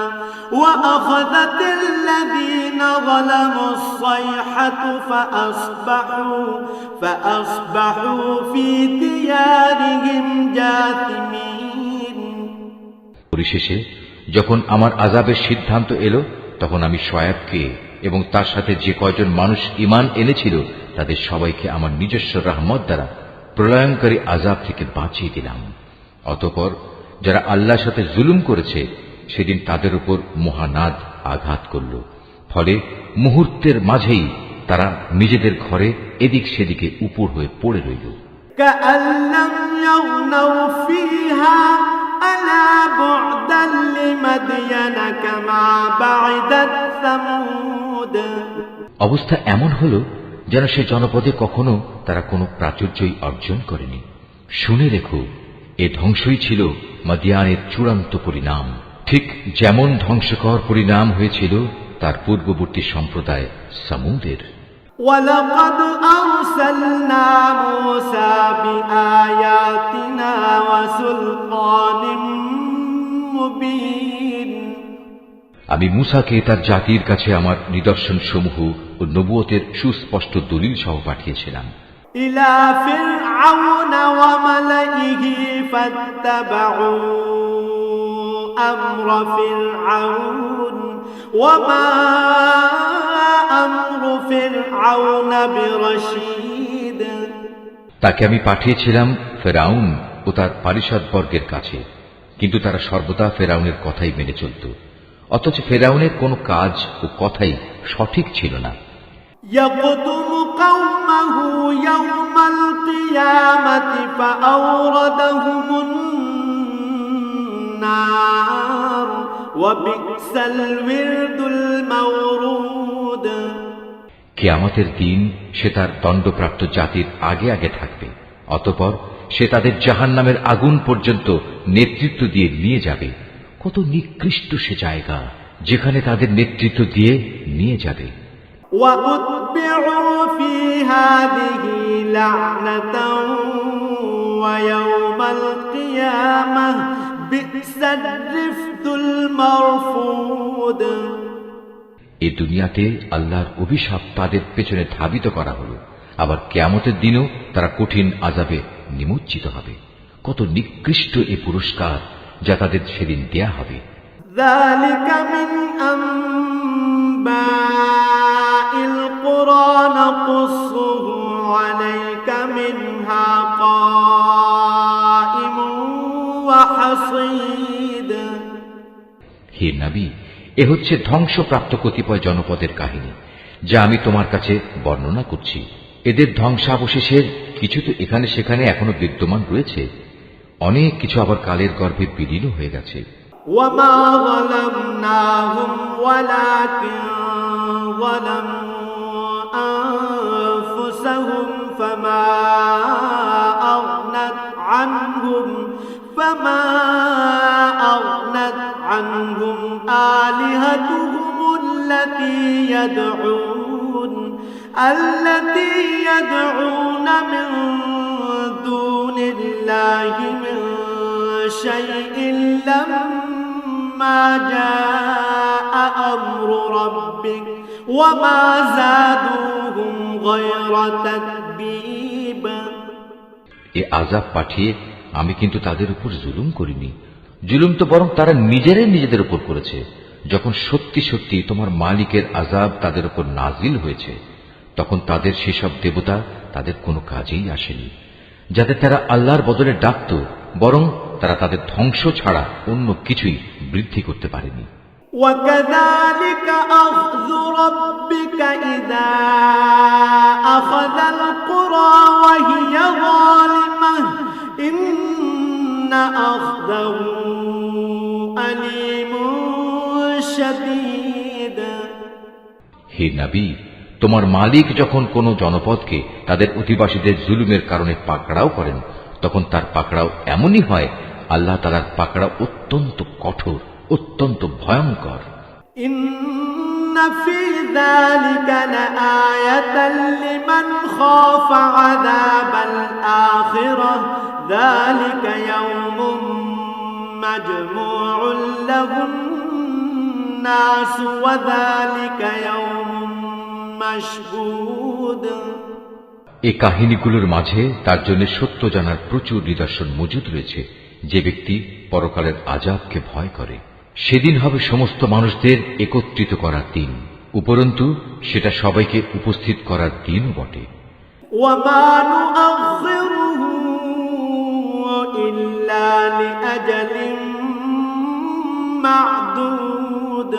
وأخذت الذين ظلموا الصيحة فأصبحوا في ديارهم جاثمين। পরিশেষে যখন আমার আযাবের সিদ্ধান্ত এলো, তখন আমি শুআয়বকে এবং তার সাথে যে কয়জন মানুষ ঈমান এনেছিল তাদের সবাইকে আমার নিজস্ব রহমত দ্বারা প্রলয়ঙ্কারী আযাব থেকে বাঁচিয়ে দিলাম। অতঃপর যারা আল্লাহর সাথে জুলুম করেছে সেদিন তাদের উপর মহানাদ আঘাত করল, ফলে মুহূর্তের মাঝেই তারা নিজেদের ঘরে এদিক সেদিকে উপুড় হয়ে পড়ে রইল। كأن لم يغنوا فيها ألا بعدا لمدين كما بعدت ثمود। অবস্থা এমন হল যেন সে জনপদে কখনো তারা কোনো প্রাচুর্যই অর্জন করেনি। শুনে রেখো, এ ধ্বংসই ছিল মাদিয়ানের চূড়ান্ত পরিণাম, ঠিক যেমন ধ্বংসকর পরিণাম হয়েছিল তার পূর্ববর্তী সম্প্রদায় সামুদের। ولقد أرسلنا موسى بآياتنا وسلطان مبين। আমি মূসাকে তার জাতির কাছে আমার নিদর্শন সমূহ ও নবুয়তের সুস্পষ্ট দলিল সহ পাঠিয়েছিলাম। إلى فرعون وملئه فاتبعوا أمر فرعون وما أمر فرعون برشيد। তাকে আমি পাঠিয়েছিলাম ফেরাউন ও তার পারিষদবর্গের কাছে, কিন্তু তারা সর্বদা ফেরাউনের কথাই মেনে চলত, অথচ ফেরাউনের কোনো কাজ ও কথাই সঠিক ছিল না। يقدم قومه يوم القيامة فأوردهم النار وبئس الورد المورود। কিয়ামতের দিন সে তার দণ্ডপ্রাপ্ত জাতির আগে আগে থাকবে, অতঃপর সে তাদের জাহান্নামের আগুন পর্যন্ত নেতৃত্ব দিয়ে নিয়ে যাবে। কত নিকৃষ্ট সে জায়গা যেখানে তাদের নেতৃত্ব দিয়ে নিয়ে যাবে। وأتبعوا في هذه لعنة ويوم القيامة بئس الرفد المرفود। এই দুনিয়াতে আল্লাহর অভিশাপ তাদের পেছনে ধাবিত করা হলো, আবার কিয়ামতের দিনও তারা কঠিন আযাবে নিমজ্জিত হবে। কত নিকৃষ্ট এ পুরস্কার যা তাদের সেদিন দেয়া হবে। ذلك من أنباء القرى نقصه عليك منها قائم وحصيد। হে নবী, এ হচ্ছে ধ্বংসপ্রাপ্ত কতিপয় জনপদের কাহিনী যা আমি তোমার কাছে বর্ণনা করছি। এদের ধ্বংসাবশেষের কিছু তো এখানে সেখানে এখনো বিদ্যমান রয়েছে, অনেক কিছু আবার কালের গর্ভে বিলীন হয়ে গেছে। وما ظلمناهم ولكن ظلموا أنفسهم فما أغنت عنهم آلهتهم التي يدعون من دون الله من شيء لما جاء أمر ربك وما زادوهم غير تتبيب। এ আযাব পাঠিয়ে আমি কিন্তু তাদের উপর জুলুম করিনি, জুলুম তো বরং তারা নিজেরাই নিজেদের উপর করেছে। যখন সত্যি সত্যি তোমার মালিকের আযাব তাদের উপর নাজিল হয়েছে, তখন তাদের সেসব দেবতা তাদের কোনো কাজেই আসেনি যাদের তারা আল্লাহর বদলে ডাকত, বরং তারা তাদের ধ্বংস ছাড়া অন্য কিছুই বৃদ্ধি করতে পারেনি। وكذلك أخذ ربك إذا أخذ القرى القرى وهي ظالمة إن أخذه أليم شديد হে নবী, তোমার মালিক যখন কোন জনপদকে তাদের অধিবাসীদের জুলুমের কারণে পাকড়াও করেন, তখন তার পাকড়াও এমনই হয়। আল্লাহ তাআলার পাকড়াও অত্যন্ত কঠোর, অত্যন্ত ভয়ঙ্কর। إن في ذلك لآية لمن خاف عذاب الآخرة ذلك يوم مجموع له الناس وذلك يوم مشهود এই কাহিনীগুলোর মাঝে তার জন্য সত্য জানার প্রচুর নিদর্শন মজুদ রয়েছে। যে ব্যক্তি পরকালের আযাবকে ভয় করে, সেদিন হবে সমস্ত মানুষদের একত্রিত করার দিন, উপরন্তু সেটা সবাইকে উপস্থিত করার দিনও বটে। وما نؤخره إلا لأجل معدود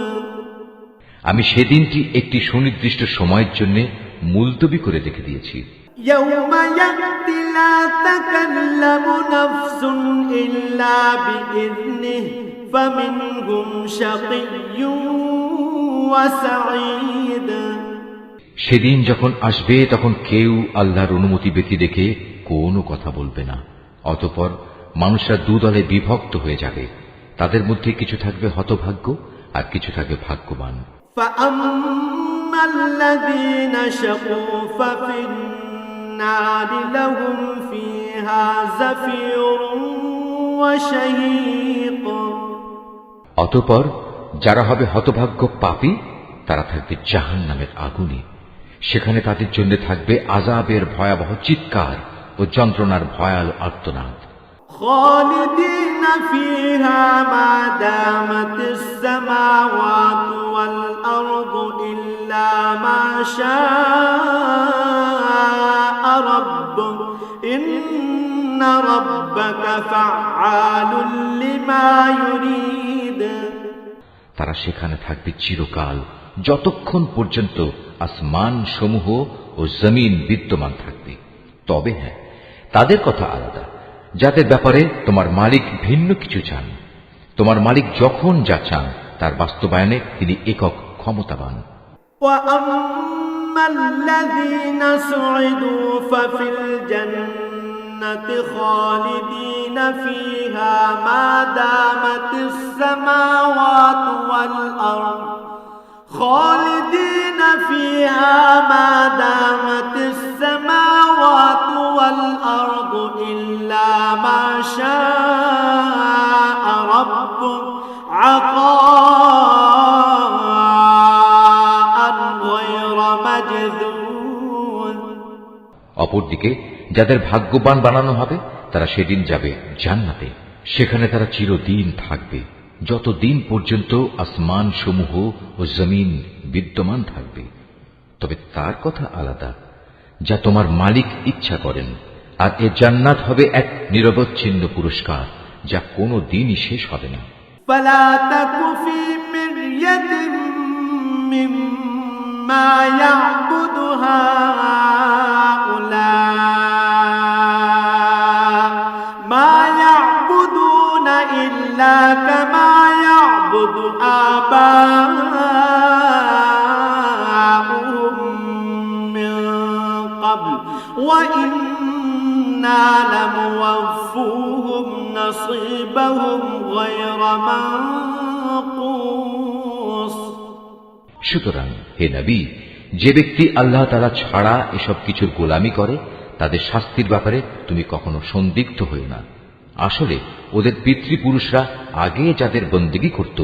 আমি সেদিনটি একটি সুনির্দিষ্ট সময়ের জন্য মুলতবি করে রেখে দিয়েছি। يوم يأتي لا تكلم نفس إلا بإذنه فمنهم شقي وسعيد সেদিন যখন আসবে তখন কেউ আল্লাহর অনুমতি ব্যতি রেখে কোনো কথা বলবে না। অতঃপর মানুষরা দুদলে বিভক্ত হয়ে যাবে, তাদের মধ্যে কিছু থাকবে হতভাগ্য আর কিছু থাকবে ভাগ্যবান। فأما الذين شقوا ففي النار لهم فيها زفير وشهيق অতঃপর যারা হবে হতভাগ্য পাপী, তারা থাকবে জাহান্নামের আগুনে। সেখানে তাদের জন্য থাকবে আযাবের ভয়াবহ চিৎকার ও যন্ত্রণার ভয়াল আর্তনাদ। خالدين فيها ما دامت السماوات والأرض إلا ما شاء ربك إن ربك فعال لما يريد তারা সেখানে থাকবে চিরকাল, যতক্ষণ পর্যন্ত আসমান সমূহ ও জমিন বিদ্যমান থাকবে। তবে হ্যাঁ, তাদের কথা আলাদা, যাদের ব্যাপারে তোমার মালিক ভিন্ন কিছু চান। তোমার মালিক যখন যা চান তার বাস্তবায়নে তিনি একক ক্ষমতাবান। وأما الذين سعدوا ففي الجنة خالدين فيها ما دامت السماوات والأرض خالدين فيها ما دامت السماوات والأرض إلا ما شاء ربك عطاء غير مجذوذ অপরদিকে যাদের ভাগ্যবান বানানো হবে তারা সেদিন যাবে জান্নাতে। সেখানে তারা চিরদিন থাকবে, যতদিন পর্যন্ত আসমান সমূহ ও জমিন বিদ্যমান থাকবে। তবে তার কথা আলাদা, যা তোমার মালিক ইচ্ছা করেন। আর এ জান্নাত হবে এক নিরবচ্ছিন্ন পুরস্কার, যা কোনো দিনই শেষ হবে না। فلا تك في مرية مما يعبد هؤلاء ما يعبدون إلا كما يعبد آباؤهم من قبل وإنا لموفوهم نصيبهم غير منقوص সুতরাং হে নবী, যে ব্যক্তি আল্লাহ তাআলা ছাড়া এসব কিছুর গোলামি করে তাদের শাস্তির ব্যাপারে তুমি কখনো সন্দিগ্ধ হও না। আসলে ওদের পিতৃপুরুষরা আগে যাদের বন্দেগী করত,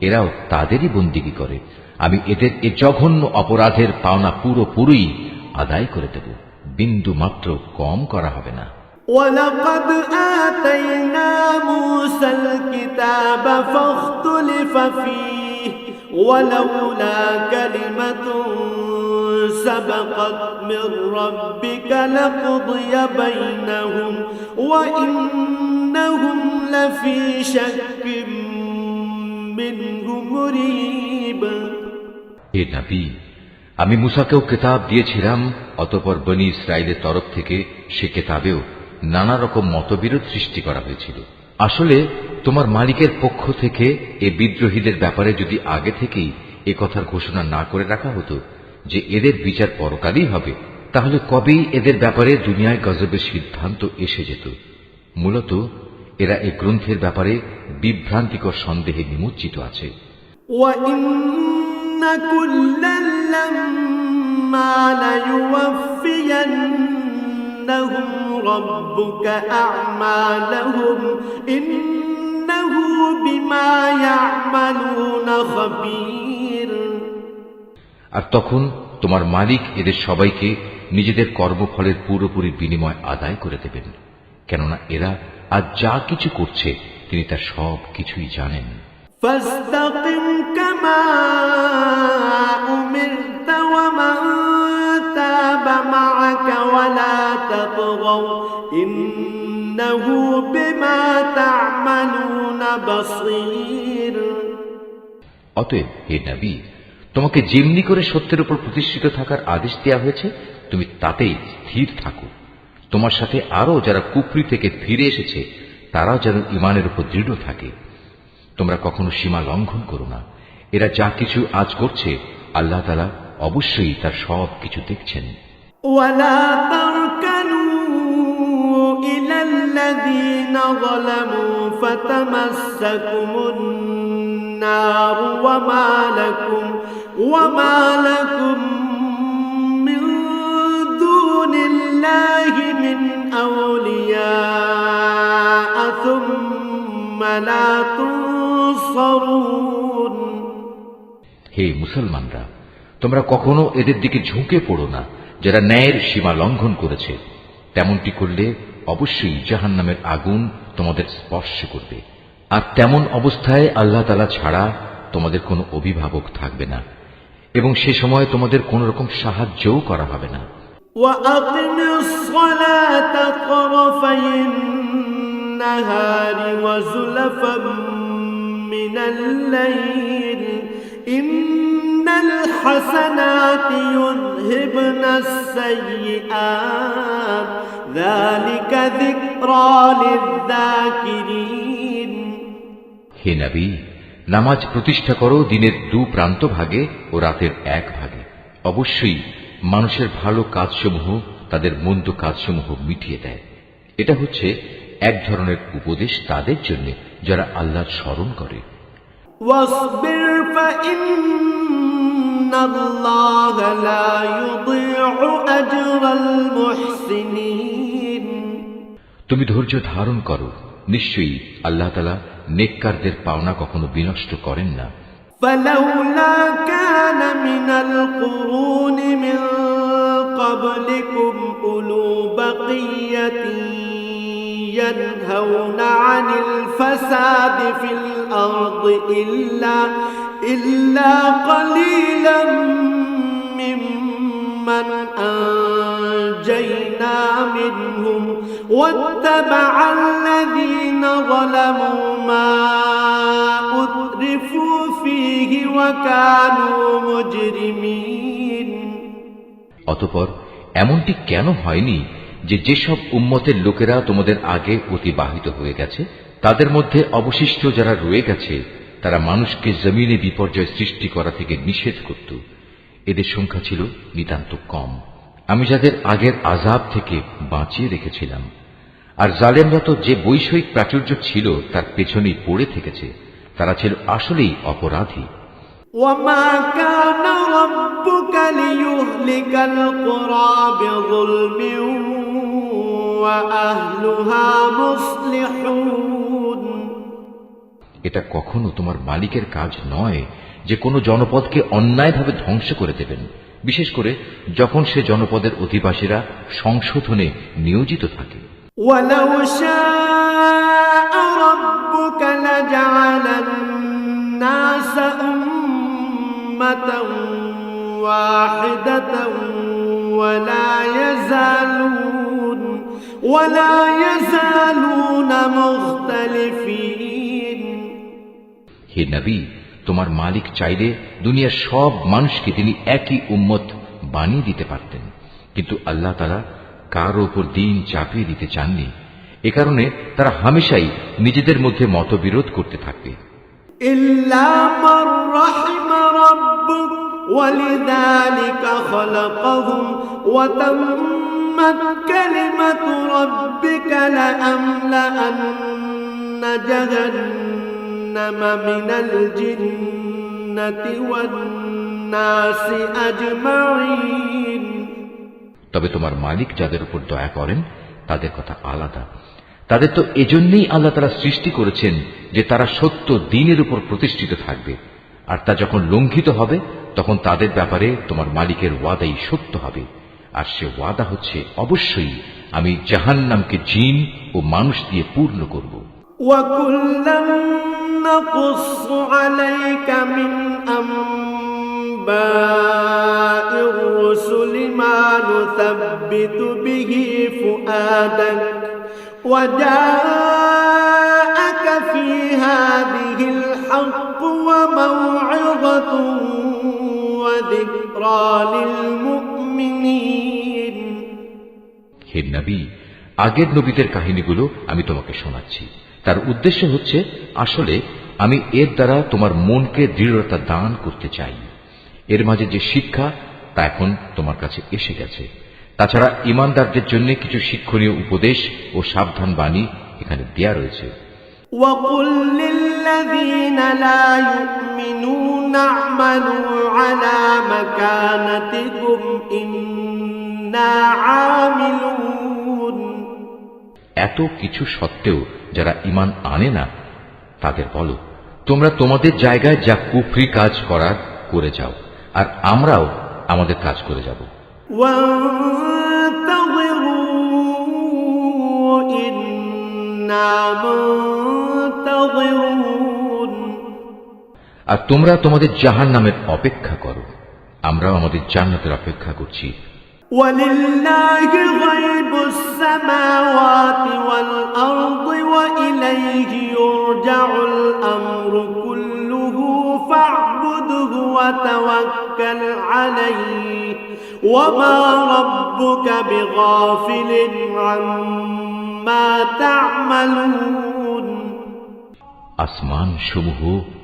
এরাও তাদেরই বন্দেগী করে। আমি এদের এ জঘন্য অপরাধের পাওনা পুরোপুরি আদায় করে দেব, বিন্দু মাত্র কম করা হবে না। ولقد آتينا موسى الكتاب فاختلف فيه ولولا كلمة سبقت من ربك لقضي بينهم وإنهم لفي شك منه مريب হে নবী, আমি মুসাকেও কিতাব দিয়েছিলাম, অতঃপর বনী ইসরায়েলের তরফ থেকে সে কিতাবেও নানা রকম মতবিরোধ সৃষ্টি করা হয়েছিল। আসলে তোমার মালিকের পক্ষ থেকে এ বিদ্রোহীদের ব্যাপারে যদি আগে থেকেই এ কথার ঘোষণা না করে রাখা হতো যে এদের বিচার পরকালই হবে, তাহলে কবেই এদের ব্যাপারে দুনিয়ায় গজবের সিদ্ধান্ত এসে যেত। মূলত এরা এই গ্রন্থের ব্যাপারে বিভ্রান্তিকর সন্দেহে নিমজ্জিত আছে। وَإِنَّ كُلًّا لَّمَّا لَيُوَفِّيَنَّهُمْ رَبُّكَ أَعْمَالَهُمْ إِنَّهُ بِمَا يَعْمَلُونَ خَبِيرٌ। আর তখন তোমার মালিক এদের সবাইকে নিজেদের কর্মফলের পুরোপুরি বিনিময় আদায় করে দেবেন, কেননা এরা আজ যা কিছু করছে তিনি তার সব কিছুই জানেন। فاستقم كما أمرت ومن تاب معك ولا تطغوا إنه بما تعملون بصير। অতএব হে নবী, তোমাকে যেমনি করে সত্যের উপর প্রতিষ্ঠিত থাকার আদেশ দেওয়া হয়েছে তুমি তাতেই স্থির থাকো। তোমার সাথে আরো যারা কুফরি থেকে ফিরে এসেছে তারাও যেন ঈমানের উপর দৃঢ় থাকে। তোমরা কখনো সীমা লঙ্ঘন করো না। এরা যা কিছু আজ করছে আল্লাহ তাআলা অবশ্যই তার সব কিছু দেখছেন। ولا تركنوا إلى الذين ظلموا فتمسكم النار وما لكم من دون الله من أولياء ثم لا تنصرون। হে মুসলমানরা, তোমরা কখনো এদের দিকে ঝুঁকে পড়ো না যারা ন্যায়ের সীমা লঙ্ঘন করেছে। তেমনটি করলে অবশ্যই জাহান্নামের আগুন তোমাদের স্পর্শ করবে। আর তেমন অবস্থায় আল্লাহ তাআলা ছাড়া তোমাদের কোনো অভিভাবক থাকবে না এবং সে সময় তোমাদের কোন রকম সাহায্যও করা হবে না। وأقم الصلاة طرفي النهار وزلفا من الليل إن الحسنات يذهبن السيئات ذلك ذكرى للذاكرين। হে নবী, নামাজ প্রতিষ্ঠা করো দিনের দু প্রান্ত ভাগে ও রাতের এক ভাগে। অবশ্যই মানুষের ভালো কাজসমূহ তাদের মন্দ কাজসমূহ মিটিয়ে দেয়। এটা হচ্ছে এক ধরনের উপদেশ তাদের জন্য যারা আল্লাহর স্মরণ করে। واصبر فإن الله لا يضيع أجر المحسنين। তুমি ধৈর্য ধারণ করো, নিশ্চয়ই আল্লাহ তাআলা নেককারদের পাওনা কখনো বিনষ্ট করেন না। فلولا كان من القرون من قبلكم أولو بقية ينهون عن الفساد في الأرض إلا قليلا ممن أنجينا منهم واتبع الذين ظلموا ما أترفوا فيه وكانوا مجرمين। অতঃপর এমনটি কেন হয়নি যে যেসব উম্মতের লোকেরা তোমাদের আগে অতিবাহিত হয়ে গেছে তাদের মধ্যে অবশিষ্ট যারা রয়ে গেছে তারা মানুষকে জমিনে বিপর্যয় সৃষ্টি করা থেকে নিষেধ করত। এদের সংখ্যা ছিল নিতান্ত কম। আমি যাদের আগের আযাব থেকে বাঁচিয়ে রেখেছিলাম। আর জালেমরা তো যে বৈষয়িক প্রাচুর্য ছিল তার পেছনেই পড়ে থেকেছে। তারা ছিল আসলেই অপরাধী। وما كان ربك ليهلك القرى بظلم وأهلها مصلحون। এটা কখনো তোমার মালিকের কাজ নয় যে কোনো জনপদকে অন্যায়ভাবে ধ্বংস করে দেবেন, বিশেষ করে যখন সে জনপদের অধিবাসীরা সংশোধনে নিয়োজিত থাকে। ولو شاء ربك لجعل الناس أمة واحدة ولا يزالون مختلفين। হে নবী, তোমার মালিক চাইলে দুনিয়ার সব মানুষকে তিনি একই উম্মত বানিয়ে দিতে পারতেন, কিন্তু আল্লাহ তাআলা কারো উপর দিন চাপিয়ে দিতে চাননি। এ কারণে তারা হামেশাই নিজেদের মধ্যে মতবিরোধ করতে থাকবে। ইল্লা মান রাহিমা রাব্বুক ওয়ালিযালিকা খালাকাহুম ওয়া তাম্মাত কালিমাতু রাব্বিকা লাআমলাআন্না জাহান্নামা মিনাল জিন্নাতি ওয়ান নাসি আজমাইন। তবে তোমার মালিক যাদের উপর দয়া করেন তাদের কথা আলাদা। তাদের তো এজন্যই আল্লাহ তাআলা সৃষ্টি করেছেন যে তারা সত্য দ্বীনের উপর প্রতিষ্ঠিত থাকবে, আর তা যখন লঙ্ঘিত হবে তখন তাদের ব্যাপারে তোমার মালিকের ওয়াদাই সত্য হবে। আর সে ওয়াদা হচ্ছে, অবশ্যই আমি জাহান্নামকে জিন ও মানুষ দিয়ে পূর্ণ করব। وَكُلًّا نَّقُصُّ عَلَيْكَ مِنْ أَنبَاءِ الرُّسُلِ مَا نُثَبِّتُ بِهِ فُؤَادَكَ وَجَاءَكَ فِي هَٰذِهِ الْحَقُّ وَمَوْعِظَةٌ وَذِكْرَىٰ لِلْمُؤْمِنِينَ। হে নবী, আগের নবীদের কাহিনীগুলো আমি তোমাকে শোনাচ্ছি। তার উদ্দেশ্য হচ্ছে, আসলে আমি এর দ্বারা তোমার মনকে দৃঢ়তা দান করতে চাই। এর মাঝে যে শিক্ষা তা এখন তোমার কাছে এসে গেছে। তাছাড়া ঈমানদারদের জন্য কিছু শিক্ষণীয় উপদেশ ও সাবধান বাণী এখানে দেয়া রয়েছে। وَقُل لِّلَّذِينَ لَا يُؤْمِنُونَ اعْمَلُوا عَلَىٰ مَكَانَتِكُمْ إِنَّا عَامِلُونَ। এত কিছু সত্ত্বেও যারা ঈমান আনে না তাদের বলো, তোমরা তোমাদের জায়গায় যা কুফরি কাজ করার করে যাও, আর আমরাও আমাদের কাজ করে যাব। وَانتَظِرُوا إِنَّا مُنتَظِرُونَ। আর তোমরা তোমাদের জাহান্নামের অপেক্ষা করো, আমরাও আমাদের জান্নাতের অপেক্ষা করছি। وَلِلَّهِ غَيْبُ السَّمَاوَاتِ وَالْأَرْضِ وَإِلَيْهِ يُرْجَعُ الْأَمْرُ كُلُّهُ فَاعْبُدْهُ وَتَوَكَّلْ عَلَيْهِ وَمَا رَبُّكَ بِغَافِلٍ عَمَّا تَعْمَلُونَ। আসমান সমূহ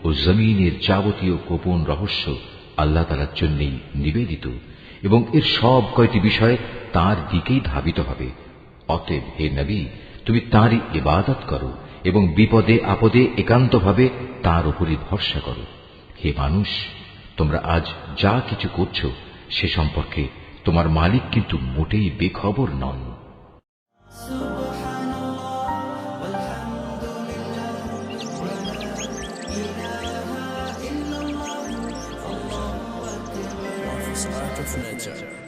ও জমিনের যাবতীয় গোপন রহস্য আল্লাহ তাআলার জন্যই নিবেদিত, এবং এর সব কয়টি বিষয় তার দিকেই ধাবিত হবে। অতএব হে নবী, তুমি তাঁরই ইবাদত করো এবং বিপদে আপদে একান্তভাবে তাঁর উপরই ভরসা করো। হে মানুষ, তোমরা আজ যা কিছু করছো সে সম্পর্কে তোমার মালিক কিন্তু মোটেই বেখবর নন। Art of Nature.